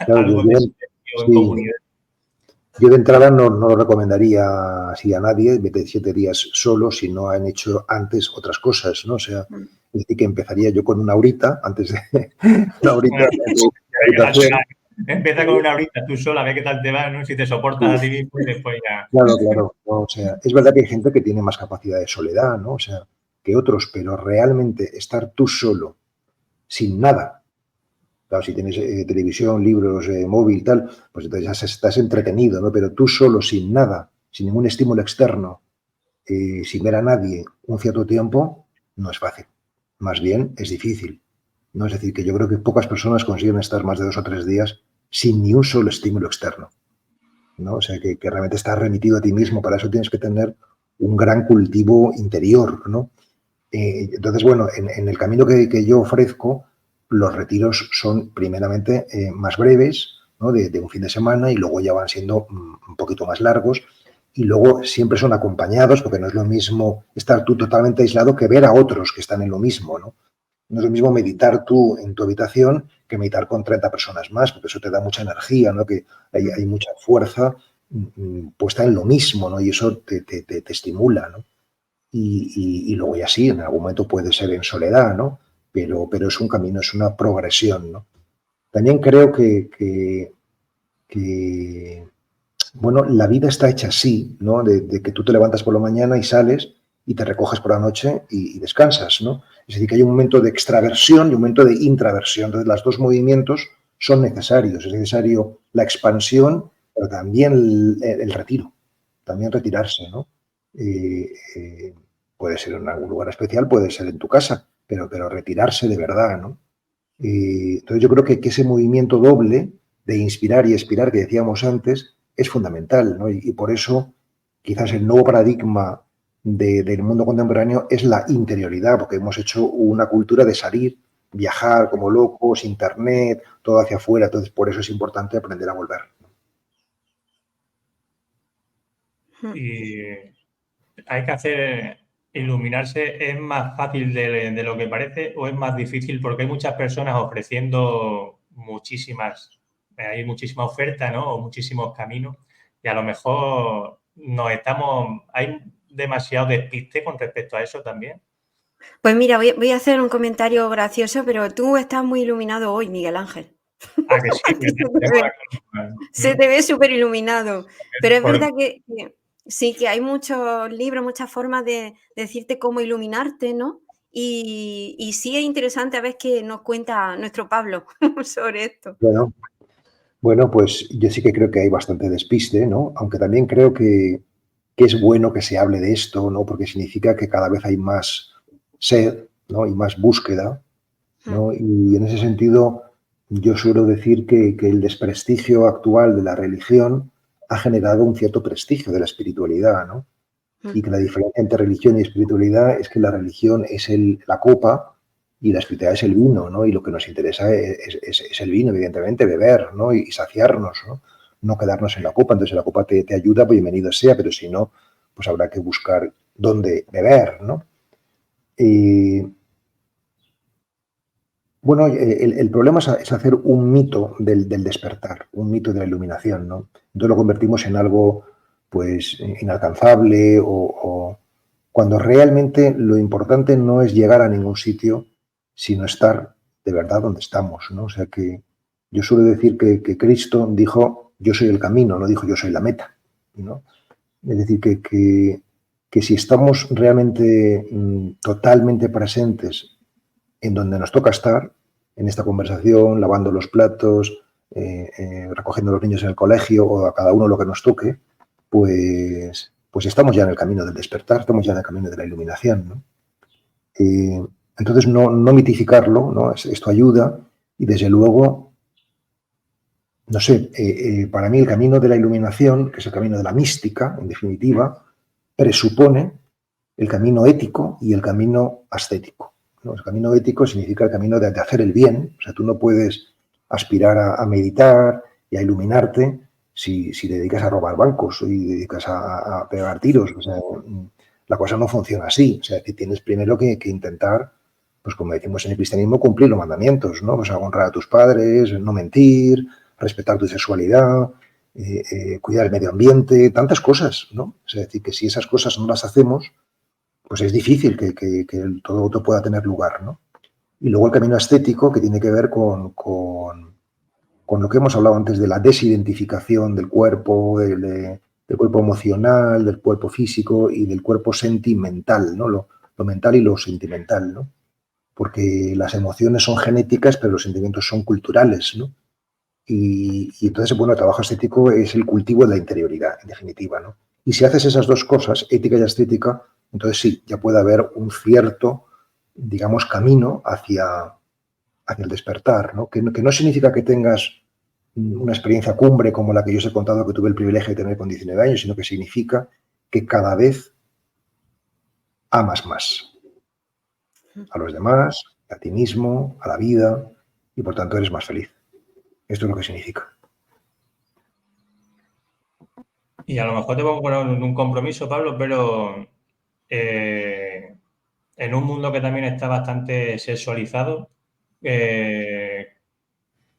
claro, algo de silencio en sí. comunidad. Yo de entrada no lo recomendaría así a nadie, vete 7 días solo si no han hecho antes otras cosas, ¿no? O sea, es decir, que empezaría yo con una horita, antes de una horita de Empieza con una horita tú sola, ve qué tal te va, ¿no? Si te soportas a ti mismo y después ya. Claro. No, o sea, es verdad que hay gente que tiene más capacidad de soledad, ¿no? O sea, que otros, pero realmente estar tú solo, sin nada. Claro, si tienes televisión, libros, móvil y tal, pues entonces ya estás entretenido, ¿no? Pero tú solo, sin nada, sin ningún estímulo externo, sin ver a nadie un cierto tiempo, no es fácil. Más bien es difícil, ¿no? Es decir, que yo creo que pocas personas consiguen estar más de 2 o 3 días sin ni un solo estímulo externo, ¿no? O sea, que realmente estás remitido a ti mismo. Para eso tienes que tener un gran cultivo interior, ¿no? Entonces, bueno, en el camino que yo ofrezco, los retiros son primeramente más breves, ¿no? De un fin de semana, y luego ya van siendo un poquito más largos, y luego siempre son acompañados, porque no es lo mismo estar tú totalmente aislado que ver a otros que están en lo mismo, ¿no? No es lo mismo meditar tú en tu habitación que meditar con 30 personas más, porque eso te da mucha energía, ¿no? Que hay mucha fuerza puesta en lo mismo, ¿no? Y eso te estimula, ¿no? Y luego ya sí, en algún momento puede ser en soledad, ¿no? Pero es un camino, es una progresión, ¿no? También creo que bueno, la vida está hecha así, ¿no? De que tú te levantas por la mañana y sales y te recoges por la noche y descansas, ¿no? Es decir, que hay un momento de extraversión y un momento de intraversión. Entonces, los dos movimientos son necesarios. Es necesario la expansión, pero también el retiro, también retirarse, ¿no? Puede ser en algún lugar especial, puede ser en tu casa, pero retirarse de verdad, ¿no? Entonces, yo creo que ese movimiento doble de inspirar y expirar que decíamos antes es fundamental, ¿no? Y por eso quizás el nuevo paradigma del mundo contemporáneo es la interioridad, porque hemos hecho una cultura de salir, viajar como locos, internet, todo hacia afuera. Entonces, por eso es importante aprender a volver. Y hay que hacer, iluminarse, ¿es más fácil de lo que parece o es más difícil? Porque hay muchas personas ofreciendo hay muchísima oferta, ¿no? O muchísimos caminos, y a lo mejor hay demasiado despiste con respecto a eso también. Pues mira, voy a hacer un comentario gracioso, pero tú estás muy iluminado hoy, Miguel Ángel. Ah, que sí, Se te ve súper iluminado. Pero es verdad que sí, que hay muchos libros, muchas formas de decirte cómo iluminarte, ¿no? Y sí es interesante a ver qué nos cuenta nuestro Pablo sobre esto. Bueno, pues yo sí que creo que hay bastante despiste, ¿no? Aunque también creo que es bueno que se hable de esto, ¿no? Porque significa que cada vez hay más sed, ¿no? Y más búsqueda, ¿no? Y en ese sentido, yo suelo decir que el desprestigio actual de la religión ha generado un cierto prestigio de la espiritualidad, ¿no? Y que la diferencia entre religión y espiritualidad es que la religión es la copa y la espiritualidad es el vino, ¿no? Y lo que nos interesa es el vino, evidentemente, beber, ¿no? Y saciarnos, ¿no? No quedarnos en la copa. Entonces, la copa te ayuda, pues bienvenido sea, pero si no, pues habrá que buscar dónde beber, ¿no? Bueno, el problema es hacer un mito del despertar, un mito de la iluminación, ¿no? Entonces lo convertimos en algo, pues, inalcanzable o cuando realmente lo importante no es llegar a ningún sitio, sino estar de verdad donde estamos, ¿no? O sea que yo suelo decir que Cristo dijo, yo soy el camino, no dijo yo soy la meta, ¿no? Es decir, que si estamos realmente totalmente presentes en donde nos toca estar, en esta conversación, lavando los platos, recogiendo a los niños en el colegio o a cada uno lo que nos toque, pues pues estamos ya en el camino del despertar, estamos ya en el camino de la iluminación, ¿no? Entonces, no mitificarlo, ¿no? Esto ayuda y, desde luego, no sé, para mí el camino de la iluminación, que es el camino de la mística, en definitiva, presupone el camino ético y el camino ascético, ¿no? El camino ético significa el camino de hacer el bien. O sea, tú no puedes aspirar a meditar y a iluminarte si te dedicas a robar bancos y dedicas a pegar tiros. O sea, la cosa no funciona así. O sea, que tienes primero que intentar, pues como decimos en el cristianismo, cumplir los mandamientos, ¿no? Pues honrar a tus padres, no mentir, respetar tu sexualidad, cuidar el medio ambiente, tantas cosas, ¿no? Es decir, que si esas cosas no las hacemos, pues es difícil que todo otro pueda tener lugar, ¿no? Y luego el camino estético, que tiene que ver con lo que hemos hablado antes de la desidentificación del cuerpo, del cuerpo emocional, del cuerpo físico y del cuerpo sentimental, ¿no? Lo mental y lo sentimental, ¿no? Porque las emociones son genéticas, pero los sentimientos son culturales, ¿no? Y entonces, bueno, el trabajo estético es el cultivo de la interioridad, en definitiva, ¿no? Y si haces esas dos cosas, ética y estética, entonces sí, ya puede haber un cierto, digamos, camino hacia el despertar, ¿no? Que no significa que tengas una experiencia cumbre como la que yo os he contado que tuve el privilegio de tener con 19 años, sino que significa que cada vez amas más a los demás, a ti mismo, a la vida, y por tanto eres más feliz. Esto es lo que significa. Y a lo mejor te pongo a poner un compromiso, Pablo, pero en un mundo que también está bastante sexualizado,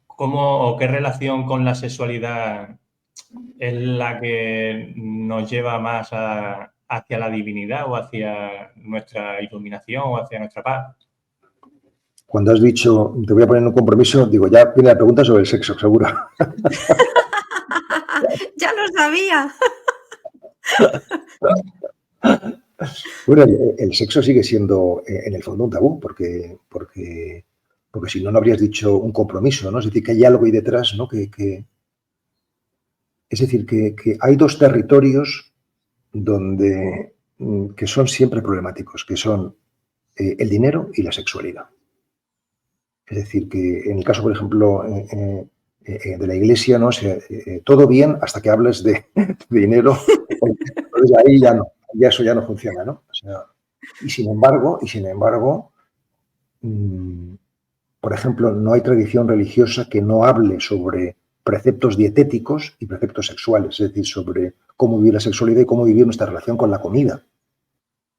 ¿cómo o qué relación con la sexualidad es la que nos lleva más hacia la divinidad o hacia nuestra iluminación o hacia nuestra paz? Cuando has dicho, te voy a poner un compromiso, digo, ya viene la pregunta sobre el sexo, seguro. Ya lo sabía. Bueno, el sexo sigue siendo, en el fondo, un tabú, porque si no, no habrías dicho un compromiso, ¿no? Es decir, que hay algo ahí detrás, ¿no? Es decir, que hay dos territorios que son siempre problemáticos, que son el dinero y la sexualidad. Es decir, que en el caso, por ejemplo, de la Iglesia, ¿no? Todo bien hasta que hables de dinero, entonces ahí ya no, eso ya no funciona, ¿no? O sea, y sin embargo, por ejemplo, no hay tradición religiosa que no hable sobre preceptos dietéticos y preceptos sexuales, es decir, sobre cómo vivir la sexualidad y cómo vivir nuestra relación con la comida.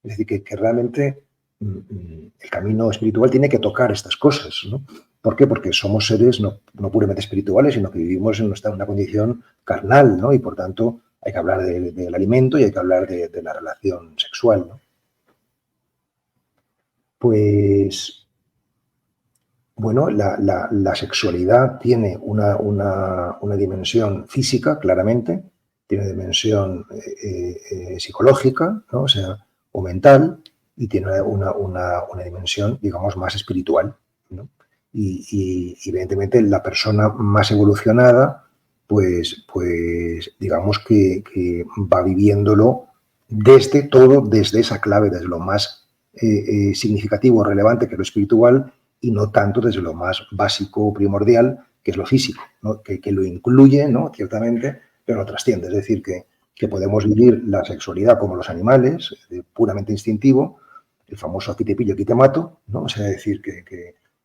Es decir, que realmente el camino espiritual tiene que tocar estas cosas, ¿no? ¿Por qué? Porque somos seres no puramente espirituales, sino que vivimos en una condición carnal, ¿no? Y por tanto hay que hablar del alimento y hay que hablar de la relación sexual, ¿no? Pues, bueno, la sexualidad tiene una dimensión física, claramente, tiene una dimensión psicológica, ¿no? O sea, o mental, y tiene una dimensión, digamos, más espiritual, ¿no? Y evidentemente la persona más evolucionada, pues digamos que va viviéndolo desde esa clave, desde lo más significativo, relevante, que es lo espiritual, y no tanto desde lo más básico, primordial, que es lo físico, ¿no? Que lo incluye, ¿no? Ciertamente, pero lo trasciende. Es decir, que podemos vivir la sexualidad como los animales, puramente instintivo, el famoso aquí te pillo, aquí te mato, ¿no? O sea, decir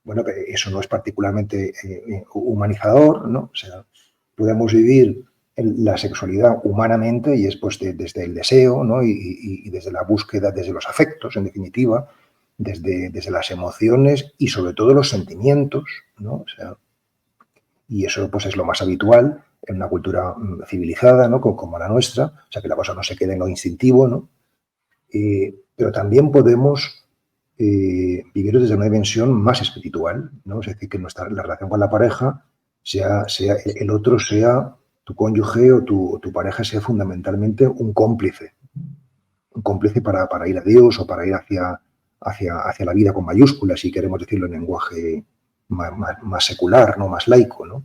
bueno, que eso no es particularmente humanizador, ¿no? O sea, podemos vivir la sexualidad humanamente y es pues desde el deseo, ¿no? Y desde la búsqueda, desde los afectos, en definitiva, desde las emociones y sobre todo los sentimientos, ¿no? O sea, y eso pues es lo más habitual en una cultura civilizada, ¿no? Como la nuestra, o sea, que la cosa no se quede en lo instintivo, ¿no? Pero también podemos vivir desde una dimensión más espiritual, ¿no? Es decir, que la relación con la pareja sea el otro sea tu cónyuge o tu pareja sea fundamentalmente un cómplice para ir a Dios o para ir hacia la vida con mayúsculas, si queremos decirlo en lenguaje más secular, ¿no? Más laico, ¿no?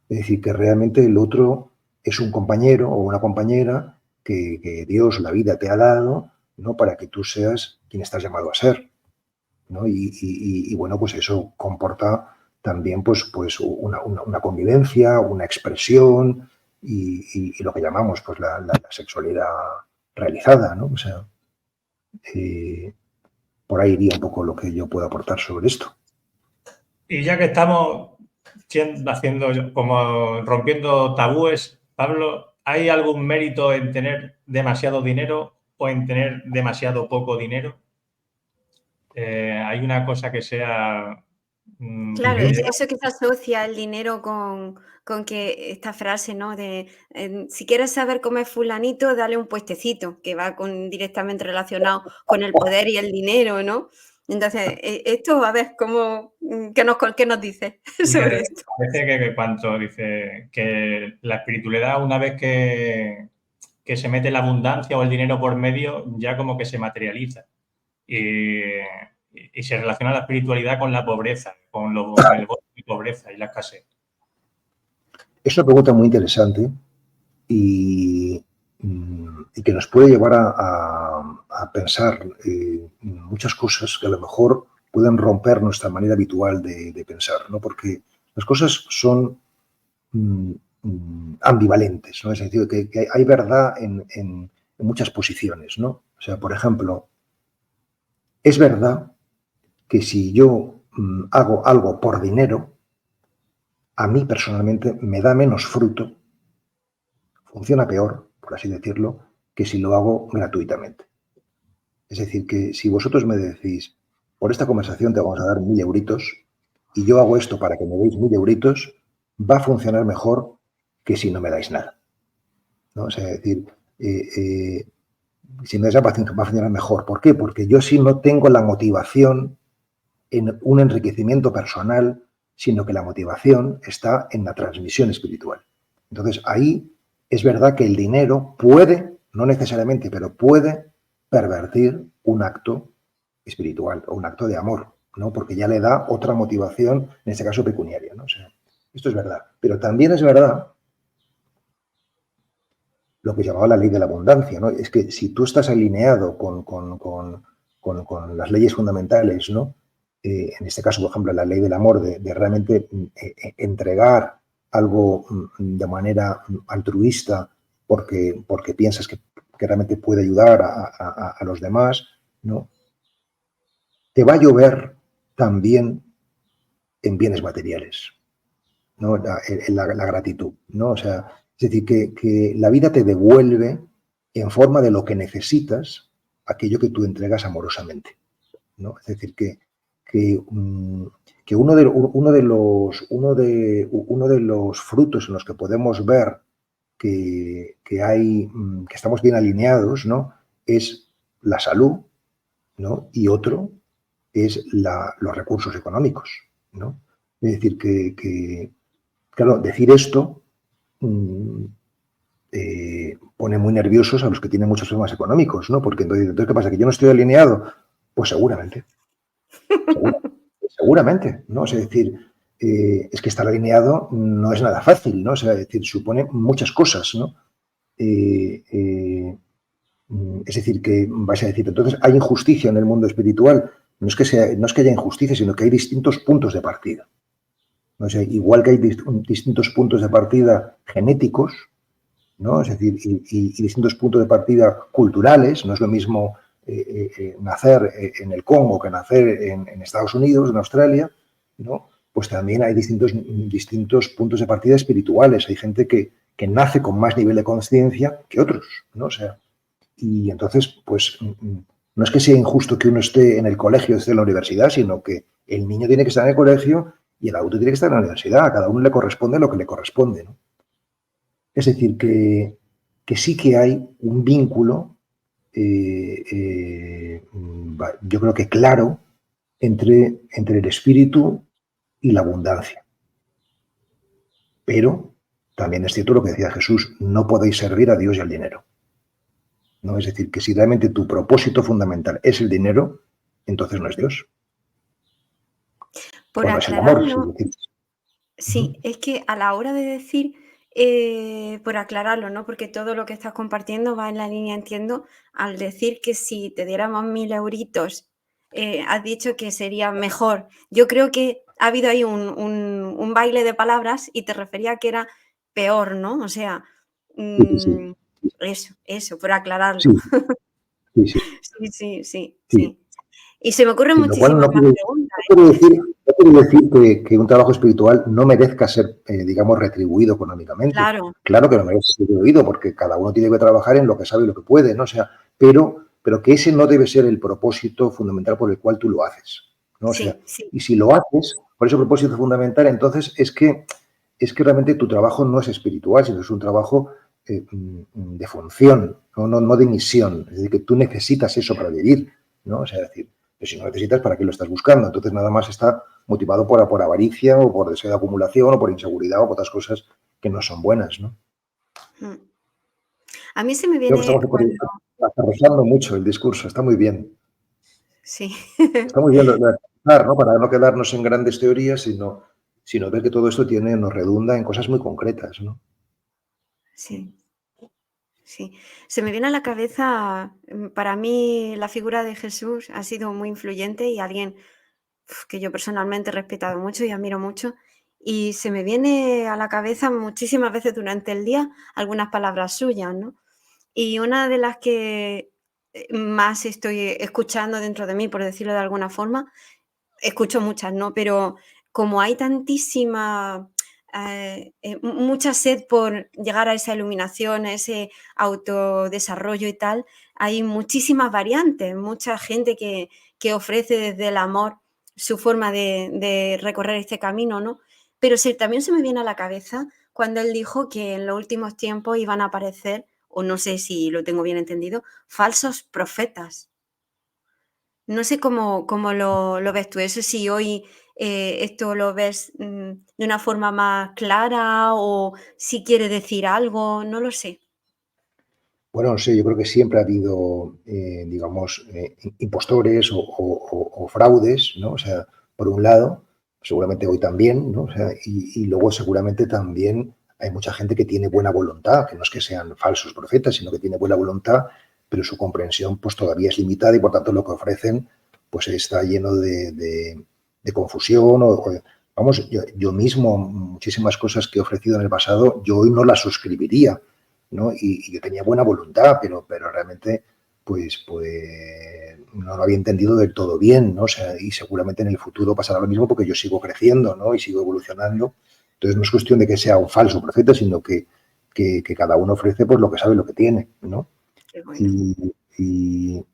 Es decir, que realmente el otro es un compañero o una compañera que Dios, la vida te ha dado, ¿no? Para que tú seas quien estás llamado a ser, ¿no? Y bueno, pues eso comporta también pues una convivencia, una expresión y lo que llamamos pues la sexualidad realizada, ¿no? O sea, por ahí iría un poco lo que yo puedo aportar sobre esto. Y ya que estamos haciendo como rompiendo tabúes, Pablo, ¿hay algún mérito en tener demasiado dinero o en tener demasiado poco dinero? ¿Hay una cosa que sea... Claro, eso que se asocia el dinero con que esta frase, ¿no? De si quieres saber cómo es fulanito, dale un puestecito, que va directamente relacionado con el poder y el dinero, ¿no? Entonces, esto, a ver, ¿qué nos dice sobre esto? Parece que cuando dice que la espiritualidad, una vez que se mete la abundancia o el dinero por medio, ya como que se materializa. Y se relaciona la espiritualidad con la pobreza, con el voto de pobreza y la escasez. Es una pregunta muy interesante y que nos puede llevar a pensar muchas cosas que a lo mejor pueden romper nuestra manera habitual de pensar, ¿no? Porque las cosas son ambivalentes, ¿no? Es decir, que hay verdad en muchas posiciones, ¿no? O sea, por ejemplo, es verdad que si yo hago algo por dinero, a mí personalmente me da menos fruto, funciona peor, por así decirlo, que si lo hago gratuitamente. Es decir, que si vosotros me decís, por esta conversación te vamos a dar 1.000 euritos y yo hago esto para que me deis 1.000 euritos, va a funcionar mejor que si no me dais nada, ¿no? O sea, es decir, si me dais nada va a funcionar mejor. ¿Por qué? Porque yo sí no tengo la motivación en un enriquecimiento personal, sino que la motivación está en la transmisión espiritual. Entonces, ahí es verdad que el dinero puede, no necesariamente, pero puede pervertir un acto espiritual o un acto de amor, ¿no? Porque ya le da otra motivación, en este caso pecuniaria, ¿no? O sea, esto es verdad. Pero también es verdad lo que llamaba la ley de la abundancia, ¿no? Es que si tú estás alineado con las leyes fundamentales, ¿no? En este caso, por ejemplo, la ley del amor, de realmente entregar algo de manera altruista porque piensas que realmente puede ayudar a los demás, ¿no? Te va a llover también en bienes materiales, ¿no? La gratitud, ¿no? O sea, es decir, que la vida te devuelve en forma de lo que necesitas aquello que tú entregas amorosamente, ¿no? Es decir, que uno de los frutos en los que podemos ver que estamos bien alineados, ¿no? Es la salud, ¿no? Y otro es los recursos económicos, ¿no? Es decir, claro, decir esto pone muy nerviosos a los que tienen muchos problemas económicos, ¿no? Porque entonces, ¿qué pasa? ¿Que yo no estoy alineado? Pues seguramente. Seguramente, ¿no? Es decir, es que estar alineado no es nada fácil, ¿no? O sea, es decir, supone muchas cosas, ¿no? Es decir, que vais a decir, entonces hay injusticia en el mundo espiritual. No es que haya injusticia, sino que hay distintos puntos de partida. O sea, igual que hay distintos puntos de partida genéticos, ¿no? Es decir, y distintos puntos de partida culturales. No es lo mismo nacer en el Congo que nacer en Estados Unidos, en Australia, ¿no? Pues también hay distintos puntos de partida espirituales. Hay gente que nace con más nivel de conciencia que otros, ¿no? O sea, y entonces, pues, no es que sea injusto que uno esté en el colegio o esté en la universidad, sino que el niño tiene que estar en el colegio y el adulto tiene que estar en la universidad. A cada uno le corresponde lo que le corresponde, ¿no? Es decir, que sí que hay un vínculo, yo creo que claro, entre el espíritu y la abundancia. Pero también es cierto lo que decía Jesús, no podéis servir a Dios y al dinero, ¿no? Es decir, que si realmente tu propósito fundamental es el dinero, entonces no es Dios. Por Bueno, es el amor. aclararlo, sí, es que a la hora de decir por aclararlo, ¿no? Porque todo lo que estás compartiendo va en la línea, entiendo, al decir que si te diéramos 1000 euritos, has dicho que sería mejor. Yo creo que ha habido ahí un baile de palabras y te refería a que era peor, ¿no? O sea, Sí, sí, sí, eso, por aclararlo. sí, sí, sí, Sí, sí, sí, sí. sí. Y se me ocurren Sí, lo cual muchísimas no más quiere, preguntas, no quiere decir que un trabajo espiritual no merezca ser, digamos, retribuido económicamente. Claro, Claro que no merece ser retribuido porque cada uno tiene que trabajar en lo que sabe y lo que puede, ¿no? O sea, pero que ese no debe ser el propósito fundamental por el cual tú lo haces, ¿no? O sea, sí, sí, y si lo haces por ese propósito fundamental, entonces es que realmente tu trabajo no es espiritual, sino es un trabajo de función, no de misión. Es decir, que tú necesitas eso para vivir, ¿no? O sea, es decir, pero si no necesitas, ¿para qué lo estás buscando? Entonces nada más está motivado por avaricia o por deseo de acumulación o por inseguridad o por otras cosas que no son buenas, ¿no? mm. A mí se me Creo que viene estamos cuando aterrizando mucho el discurso, está muy bien. sí, Está muy bien lo de aterrizar, ¿no? Para no quedarnos en grandes teorías, sino ver que todo esto nos redunda en cosas muy concretas, ¿no? sí, sí. Se me viene a la cabeza, para mí la figura de Jesús ha sido muy influyente y alguien que yo personalmente he respetado mucho y admiro mucho. Y se me viene a la cabeza muchísimas veces durante el día algunas palabras suyas, ¿no? Y una de las que más estoy escuchando dentro de mí, por decirlo de alguna forma, escucho muchas, ¿no? Pero como hay tantísima, mucha sed por llegar a esa iluminación, a ese autodesarrollo y tal, hay muchísimas variantes, mucha gente que ofrece desde el amor su forma de recorrer este camino, ¿no? Pero también se me viene a la cabeza cuando él dijo que en los últimos tiempos iban a aparecer, o no sé si lo tengo bien entendido, falsos profetas. No sé cómo lo ves tú, eso si hoy, esto lo ves, de una forma más clara o si quiere decir algo, no lo sé. Bueno, no sé, yo creo que siempre ha habido, digamos, impostores o fraudes, ¿no? O sea, por un lado, seguramente hoy también, ¿no? O sea, y luego seguramente también hay mucha gente que tiene buena voluntad, que no es que sean falsos profetas, sino que tiene buena voluntad, pero su comprensión pues todavía es limitada y por tanto lo que ofrecen pues está lleno de confusión vamos, yo mismo muchísimas cosas que he ofrecido en el pasado, yo hoy no las suscribiría, ¿no? Y yo tenía buena voluntad, pero realmente pues no lo había entendido del todo bien, ¿no? O sea, y seguramente en el futuro pasará lo mismo porque yo sigo creciendo, ¿no? Y sigo evolucionando. Entonces no es cuestión de que sea un falso profeta, sino que cada uno ofrece pues lo que sabe, lo que tiene, ¿no? Qué bueno. Y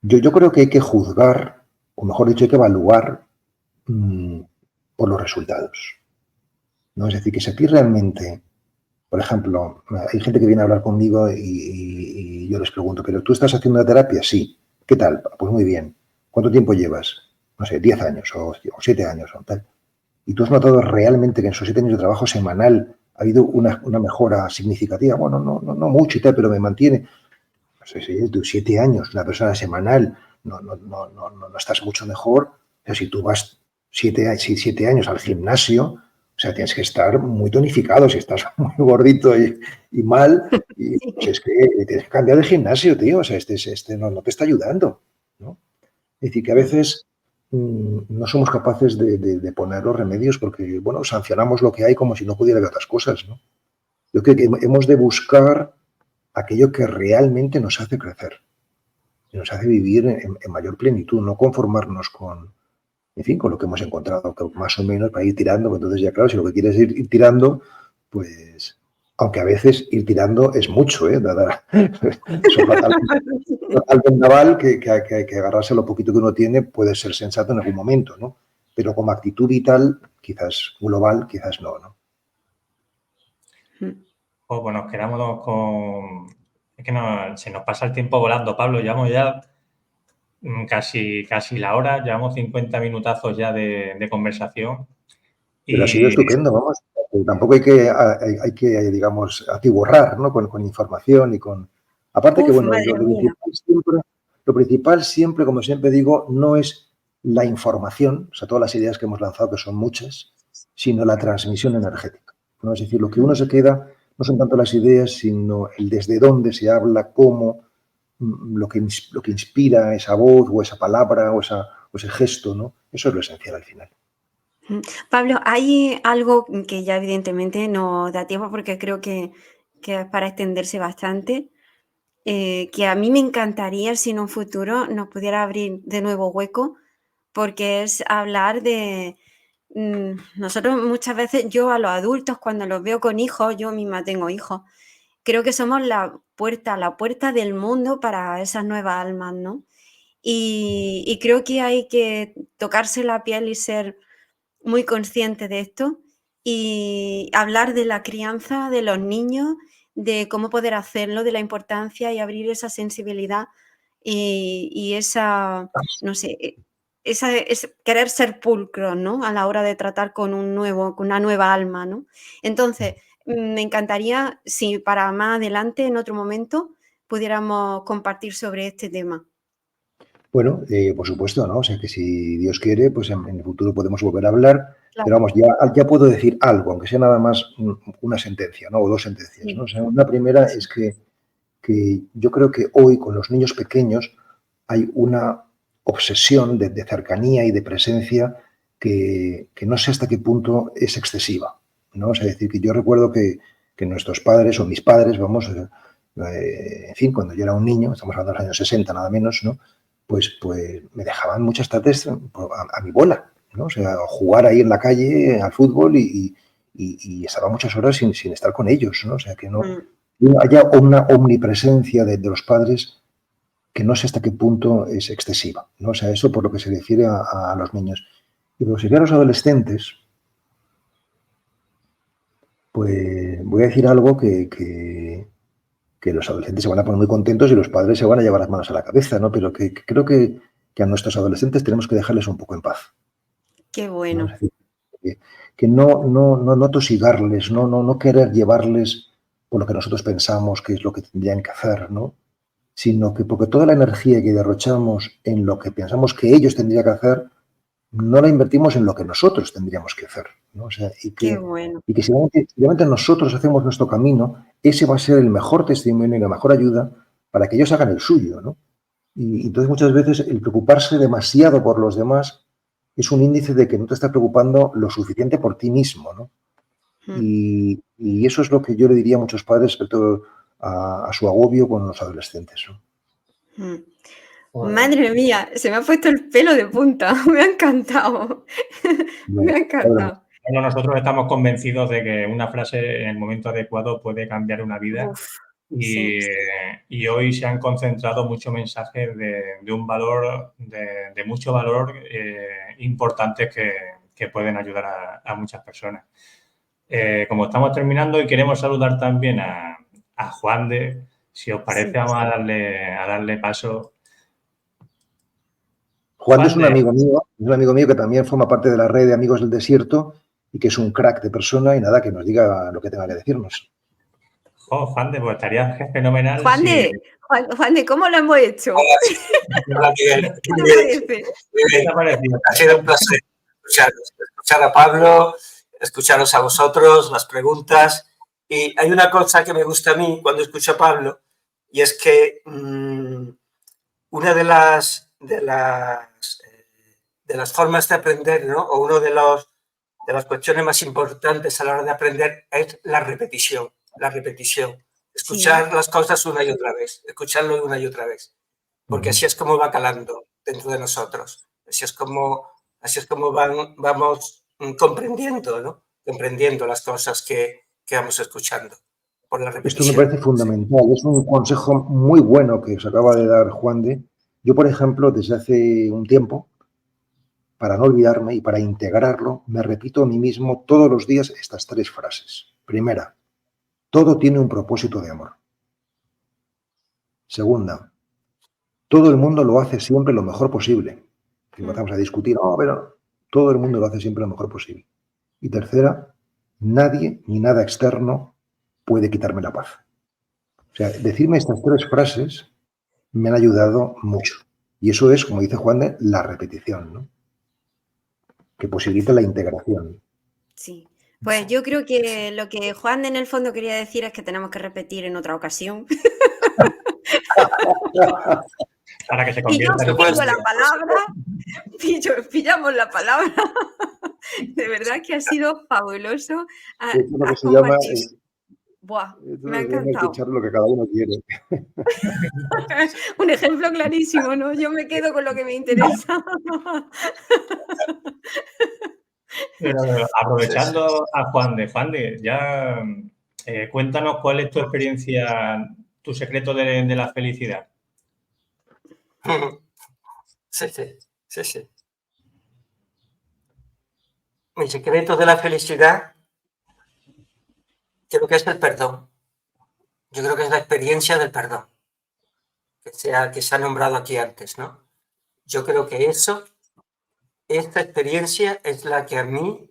yo creo que hay que juzgar, o mejor dicho, hay que evaluar mmm, por los resultados, ¿no? Es decir, que si a ti realmente por ejemplo, hay gente que viene a hablar conmigo y yo les pregunto, ¿pero tú estás haciendo una terapia? Sí. ¿Qué tal? Pues muy bien. ¿Cuánto tiempo llevas? No sé, 10 años o 7 años o tal. ¿Y tú has notado realmente que en esos 7 años de trabajo semanal ha habido una mejora significativa? Bueno, no mucho y tal, pero me mantiene. No sé si tú 7 años, una persona semanal, no estás mucho mejor. O sea, si tú vas 7 años al gimnasio, o sea, tienes que estar muy tonificado. Si estás muy gordito y mal, pues es que tienes que cambiar de gimnasio, tío. O sea, este no te está ayudando, ¿no? Es decir, que a veces no somos capaces de poner los remedios porque, bueno, sancionamos lo que hay como si no pudiera haber otras cosas, ¿no? Yo creo que hemos de buscar aquello que realmente nos hace crecer y nos hace vivir en mayor plenitud, no conformarnos en fin, con lo que hemos encontrado, que más o menos para ir tirando. Entonces, ya claro, si lo que quieres es ir tirando, pues, aunque a veces ir tirando es mucho, ¿eh? Soplar al vendaval que agarrarse a lo poquito que uno tiene puede ser sensato en algún momento, ¿no? Pero como actitud vital, quizás global, quizás no. Pues bueno, nos quedamos con... Es que se nos pasa el tiempo volando, Pablo. Llevamos ya casi la hora, llevamos 50 minutazos ya de conversación. Pero ha sido Y estupendo, vamos. Tampoco hay que digamos, atiborrar, ¿no? Con información y con... Aparte que, Uf, bueno, madre mía. lo principal siempre, como siempre digo, no es la información, o sea, todas las ideas que hemos lanzado, que son muchas, sino la transmisión energética. ¿no? Es decir, lo que uno se queda no son tanto las ideas, sino el desde dónde se habla, cómo, lo que inspira esa voz o esa palabra o ese gesto, ¿no? Eso es lo esencial al final. Pablo, hay algo que ya evidentemente no da tiempo porque creo que es para extenderse bastante, que a mí me encantaría si en un futuro nos pudiera abrir de nuevo hueco, porque es hablar de... nosotros muchas veces, yo a los adultos cuando los veo con hijos, yo misma tengo hijos, creo que somos la puerta del mundo para esas nuevas almas, ¿no? Y creo que hay que tocarse la piel y ser muy consciente de esto y hablar de la crianza de los niños, de cómo poder hacerlo, de la importancia y abrir esa sensibilidad y esa, no sé, querer ser pulcro, ¿no? A la hora de tratar con una nueva alma, ¿no? Entonces, me encantaría si para más adelante, en otro momento, pudiéramos compartir sobre este tema. Bueno, por supuesto, ¿no? O sea, que si Dios quiere, pues en el futuro podemos volver a hablar, Claro. pero vamos, ya puedo decir algo, aunque sea nada más una sentencia, ¿no? O dos sentencias, ¿no? O sea, una primera es que yo creo que hoy con los niños pequeños hay una obsesión de cercanía y de presencia que no sé hasta qué punto es excesiva, ¿no? O sea, es decir, que yo recuerdo que nuestros padres o mis padres, vamos, en fin, cuando yo era un niño, estamos hablando de los años 60 nada menos, ¿no? Pues me dejaban muchas tardes a mi bola, ¿no? O sea, jugar ahí en la calle al fútbol y estaba muchas horas sin estar con ellos, ¿no? O sea, que no haya una omnipresencia de los padres que no sé hasta qué punto es excesiva, ¿no? O sea, eso por lo que se refiere a los niños. Y por lo que se refiere a los adolescentes, pues voy a decir algo que los adolescentes se van a poner muy contentos y los padres se van a llevar las manos a la cabeza, ¿no? Pero que creo que a nuestros adolescentes tenemos que dejarles un poco en paz. Qué bueno. ¿No? Es decir, que no tosigarles, no querer llevarles por lo que nosotros pensamos que es lo que tendrían que hacer, ¿no? Sino que porque toda la energía que derrochamos en lo que pensamos que ellos tendrían que hacer, no la invertimos en lo que nosotros tendríamos que hacer, ¿no? O sea, Qué bueno. y que si realmente nosotros hacemos nuestro camino, ese va a ser el mejor testimonio y la mejor ayuda para que ellos hagan el suyo, ¿no? Y entonces muchas veces el preocuparse demasiado por los demás es un índice de que no te estás preocupando lo suficiente por ti mismo, ¿no? Y eso es lo que yo le diría a muchos padres respecto a su agobio con los adolescentes, ¿no? Madre mía, se me ha puesto el pelo de punta. Me ha encantado. Me ha encantado. Bueno, nosotros estamos convencidos de que una frase en el momento adecuado puede cambiar una vida. Uf, y, sí. y hoy se han concentrado muchos mensajes de un valor, de mucho valor importantes que pueden ayudar a muchas personas. Como estamos terminando y queremos saludar también a Juan de, si os parece, Sí. vamos a darle paso. Juan es un amigo mío que también forma parte de la red de Amigos del Desierto y que es un crack de persona y nada, que nos diga lo que tenga que decirnos. Juan de, pues estaría fenomenal. Juan de, ¿cómo lo hemos hecho? Hola, Miguel. ¿Qué te parece? Ha sido un placer escuchar a Pablo, escucharos a vosotros, las preguntas. Y hay una cosa que me gusta a mí cuando escucho a Pablo, y es que una de las formas de aprender, ¿no? O una de las cuestiones más importantes a la hora de aprender es la repetición. La repetición. Escuchar las cosas una y otra vez. Escucharlo una y otra vez. Porque así es como va calando dentro de nosotros. Así es como vamos comprendiendo, ¿no? Comprendiendo las cosas que vamos escuchando. Por la repetición. Esto me parece fundamental. Es un consejo muy bueno que os acaba de dar Juan de. Yo, por ejemplo, desde hace un tiempo, para no olvidarme y para integrarlo, me repito a mí mismo todos los días estas 3 frases. Primera, todo tiene un propósito de amor. Segunda, todo el mundo lo hace siempre lo mejor posible. Si empezamos a discutir, pero todo el mundo lo hace siempre lo mejor posible. Y tercera, nadie ni nada externo puede quitarme la paz. O sea, decirme estas 3 frases me han ayudado mucho. Y eso es, como dice Juan de, la repetición, ¿no? Que posibilita la integración. Sí. Pues yo creo que lo que Juan en el fondo quería decir es que tenemos que repetir en otra ocasión. Para que se Y yo convierta en un pillo supuesto. la palabra, pillamos la palabra. De verdad que ha sido fabuloso. Esto es lo que Has se llama, compartido. Buah, me ha encantado. escuchar lo que cada uno quiere. Un ejemplo clarísimo, ¿no? Yo me quedo con lo que me interesa. Pero aprovechando a Juan de, ya cuéntanos cuál es tu experiencia, tu secreto de la felicidad. Sí. Mi secreto de la felicidad creo que es el perdón. Yo creo que es la experiencia del perdón, que se ha nombrado aquí antes, ¿no? Yo creo que esta experiencia es la que a mí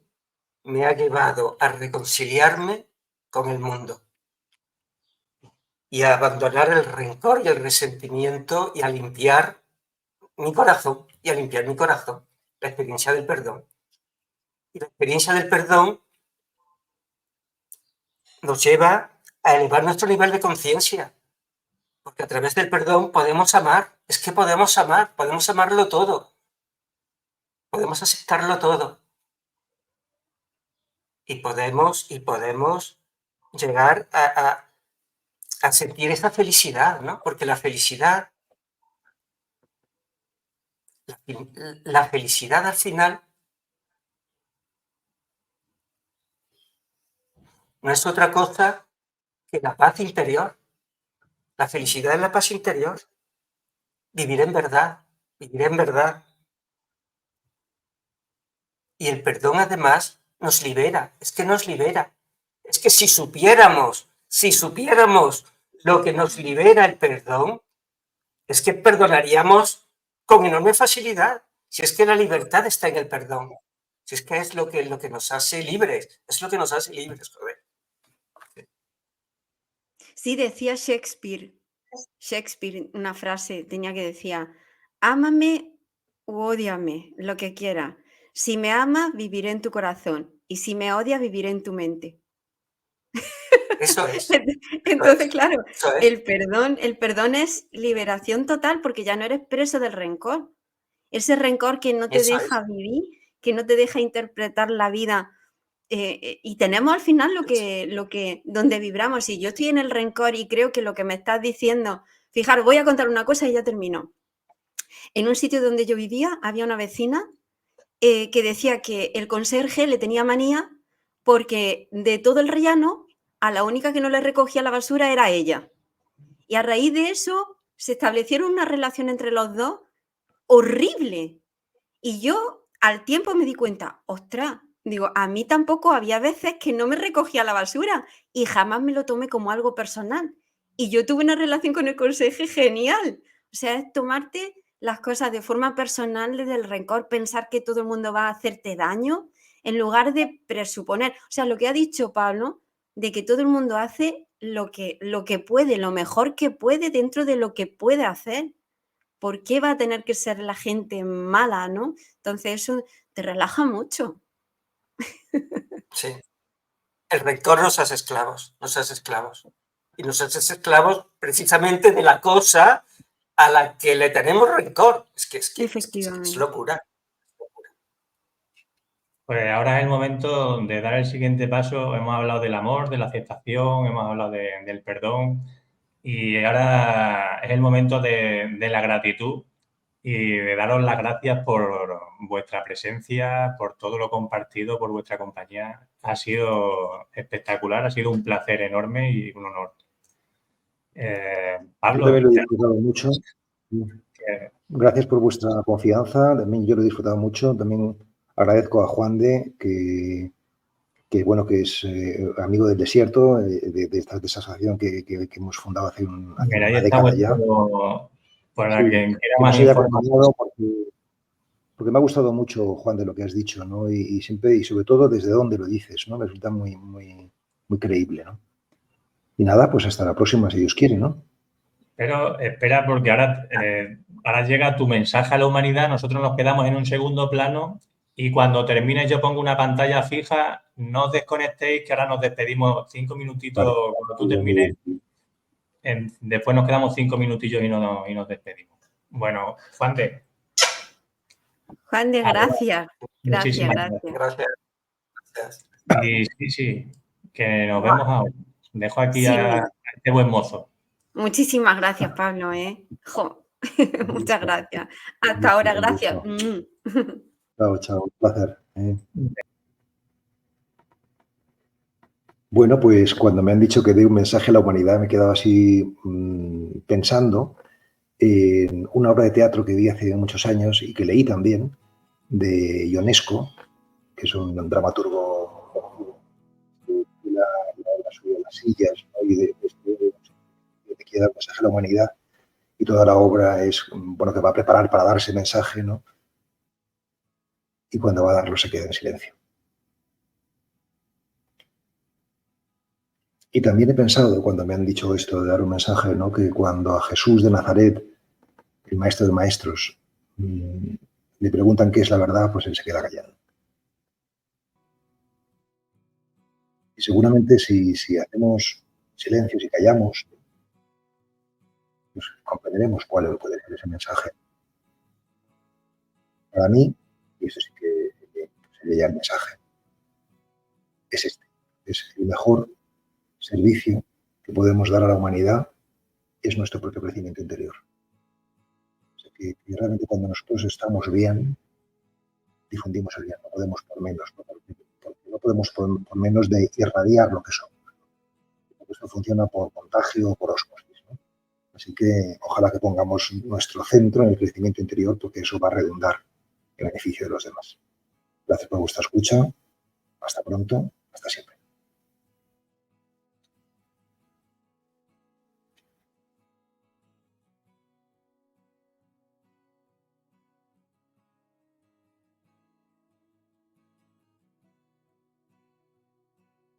me ha llevado a reconciliarme con el mundo y a abandonar el rencor y el resentimiento y a limpiar mi corazón, la experiencia del perdón. Y la experiencia del perdón nos lleva a elevar nuestro nivel de conciencia, porque a través del perdón podemos amar, podemos amarlo todo, podemos aceptarlo todo y podemos llegar a sentir esa felicidad, ¿no? Porque la felicidad al final no es otra cosa que la paz interior. La felicidad es la paz interior. Vivir en verdad. Y el perdón además nos libera. Es que si supiéramos lo que nos libera el perdón, es que perdonaríamos con enorme facilidad. Si es que la libertad está en el perdón. Si es que es lo que nos hace libres. Es lo que nos hace libres, joder. Sí, decía Shakespeare, una frase, tenía que decía, ámame u ódiame, lo que quiera. Si me amas, viviré en tu corazón. Y si me odias, viviré en tu mente. Eso es. Entonces, claro, Eso es. el perdón es liberación total porque ya no eres preso del rencor. Ese rencor que no te Eso deja vivir, que no te deja interpretar la vida. Y tenemos al final donde vibramos. Si yo estoy en el rencor y creo que lo que me estás diciendo, fijaros, voy a contar una cosa y ya termino. En un sitio donde yo vivía había una vecina que decía que el conserje le tenía manía porque de todo el rellano a la única que no le recogía la basura era ella. Y a raíz de eso se establecieron una relación entre los dos horrible. Y yo al tiempo me di cuenta, ostras, digo, a mí tampoco había veces que no me recogía la basura y jamás me lo tomé como algo personal. Y yo tuve una relación con el conserje genial. O sea, es tomarte las cosas de forma personal desde el rencor, pensar que todo el mundo va a hacerte daño, en lugar de presuponer. O sea, lo que ha dicho Pablo, de que todo el mundo hace lo que puede, lo mejor que puede dentro de lo que puede hacer. ¿Por qué va a tener que ser la gente mala, no? Entonces eso te relaja mucho. Sí. El rencor nos hace esclavos. Y nos hace esclavos precisamente de la cosa a la que le tenemos rencor. Es locura. Pues ahora es el momento de dar el siguiente paso. Hemos hablado del amor, de la aceptación, hemos hablado del perdón y ahora es el momento de la gratitud y de daros las gracias por vuestra presencia, por todo lo compartido, por vuestra compañía. Ha sido espectacular, ha sido un placer enorme y un honor. Pablo, yo también lo he disfrutado mucho. Gracias por vuestra confianza. También yo lo he disfrutado mucho. También agradezco a Juan de que es amigo del desierto, de esta asociación que hemos fundado hace una década ya. Para sí, quien quiera más información. Porque me ha gustado mucho, Juan, de lo que has dicho, ¿no? Y siempre, y sobre todo desde dónde lo dices, ¿no? Me resulta muy, muy, muy creíble, ¿no? Y nada, pues hasta la próxima, si Dios quiere, ¿no? Pero espera, porque ahora llega tu mensaje a la humanidad, nosotros nos quedamos en un segundo plano Y cuando termine yo pongo una pantalla fija, no os desconectéis, que ahora nos despedimos 5 minutitos Vale. cuando tú termines. Después nos quedamos 5 minutillos y nos despedimos. Bueno, Juan de. Juan de, gracias. Muchísimas Gracias. Gracias. Sí, que nos vemos ahora. Dejo aquí Sí, a este buen mozo. muchísimas gracias, Pablo, ¿eh? Jo. Muchas gracias. Hasta ahora, gracias. Chao, un placer. Bueno, pues cuando me han dicho que dé un mensaje a la humanidad, me he quedado así pensando en una obra de teatro que vi hace muchos años y que leí también, de Ionesco, que es un dramaturgo que la obra sobre las sillas, ¿no? Y de quiere dar un mensaje a la humanidad, y toda la obra es, bueno, que va a preparar para dar ese mensaje, ¿no? Y cuando va a darlo se queda en silencio. Y también he pensado, cuando me han dicho esto de dar un mensaje, ¿no? Que cuando a Jesús de Nazaret, el maestro de maestros, le preguntan qué es la verdad, pues él se queda callado. Y seguramente si hacemos silencio, si callamos, pues comprenderemos cuál puede ser ese mensaje. Para mí, y eso sí que sería ya el mensaje, es este. Es el mejor servicio que podemos dar a la humanidad, es nuestro propio crecimiento interior. O sea, que realmente cuando nosotros estamos bien, difundimos el bien, no podemos por menos, no podemos por menos de irradiar lo que somos. Porque esto funciona por contagio o por ósmosis, ¿no? Así que ojalá que pongamos nuestro centro en el crecimiento interior, porque eso va a redundar en beneficio de los demás. Gracias por vuestra escucha. Hasta pronto. Hasta siempre.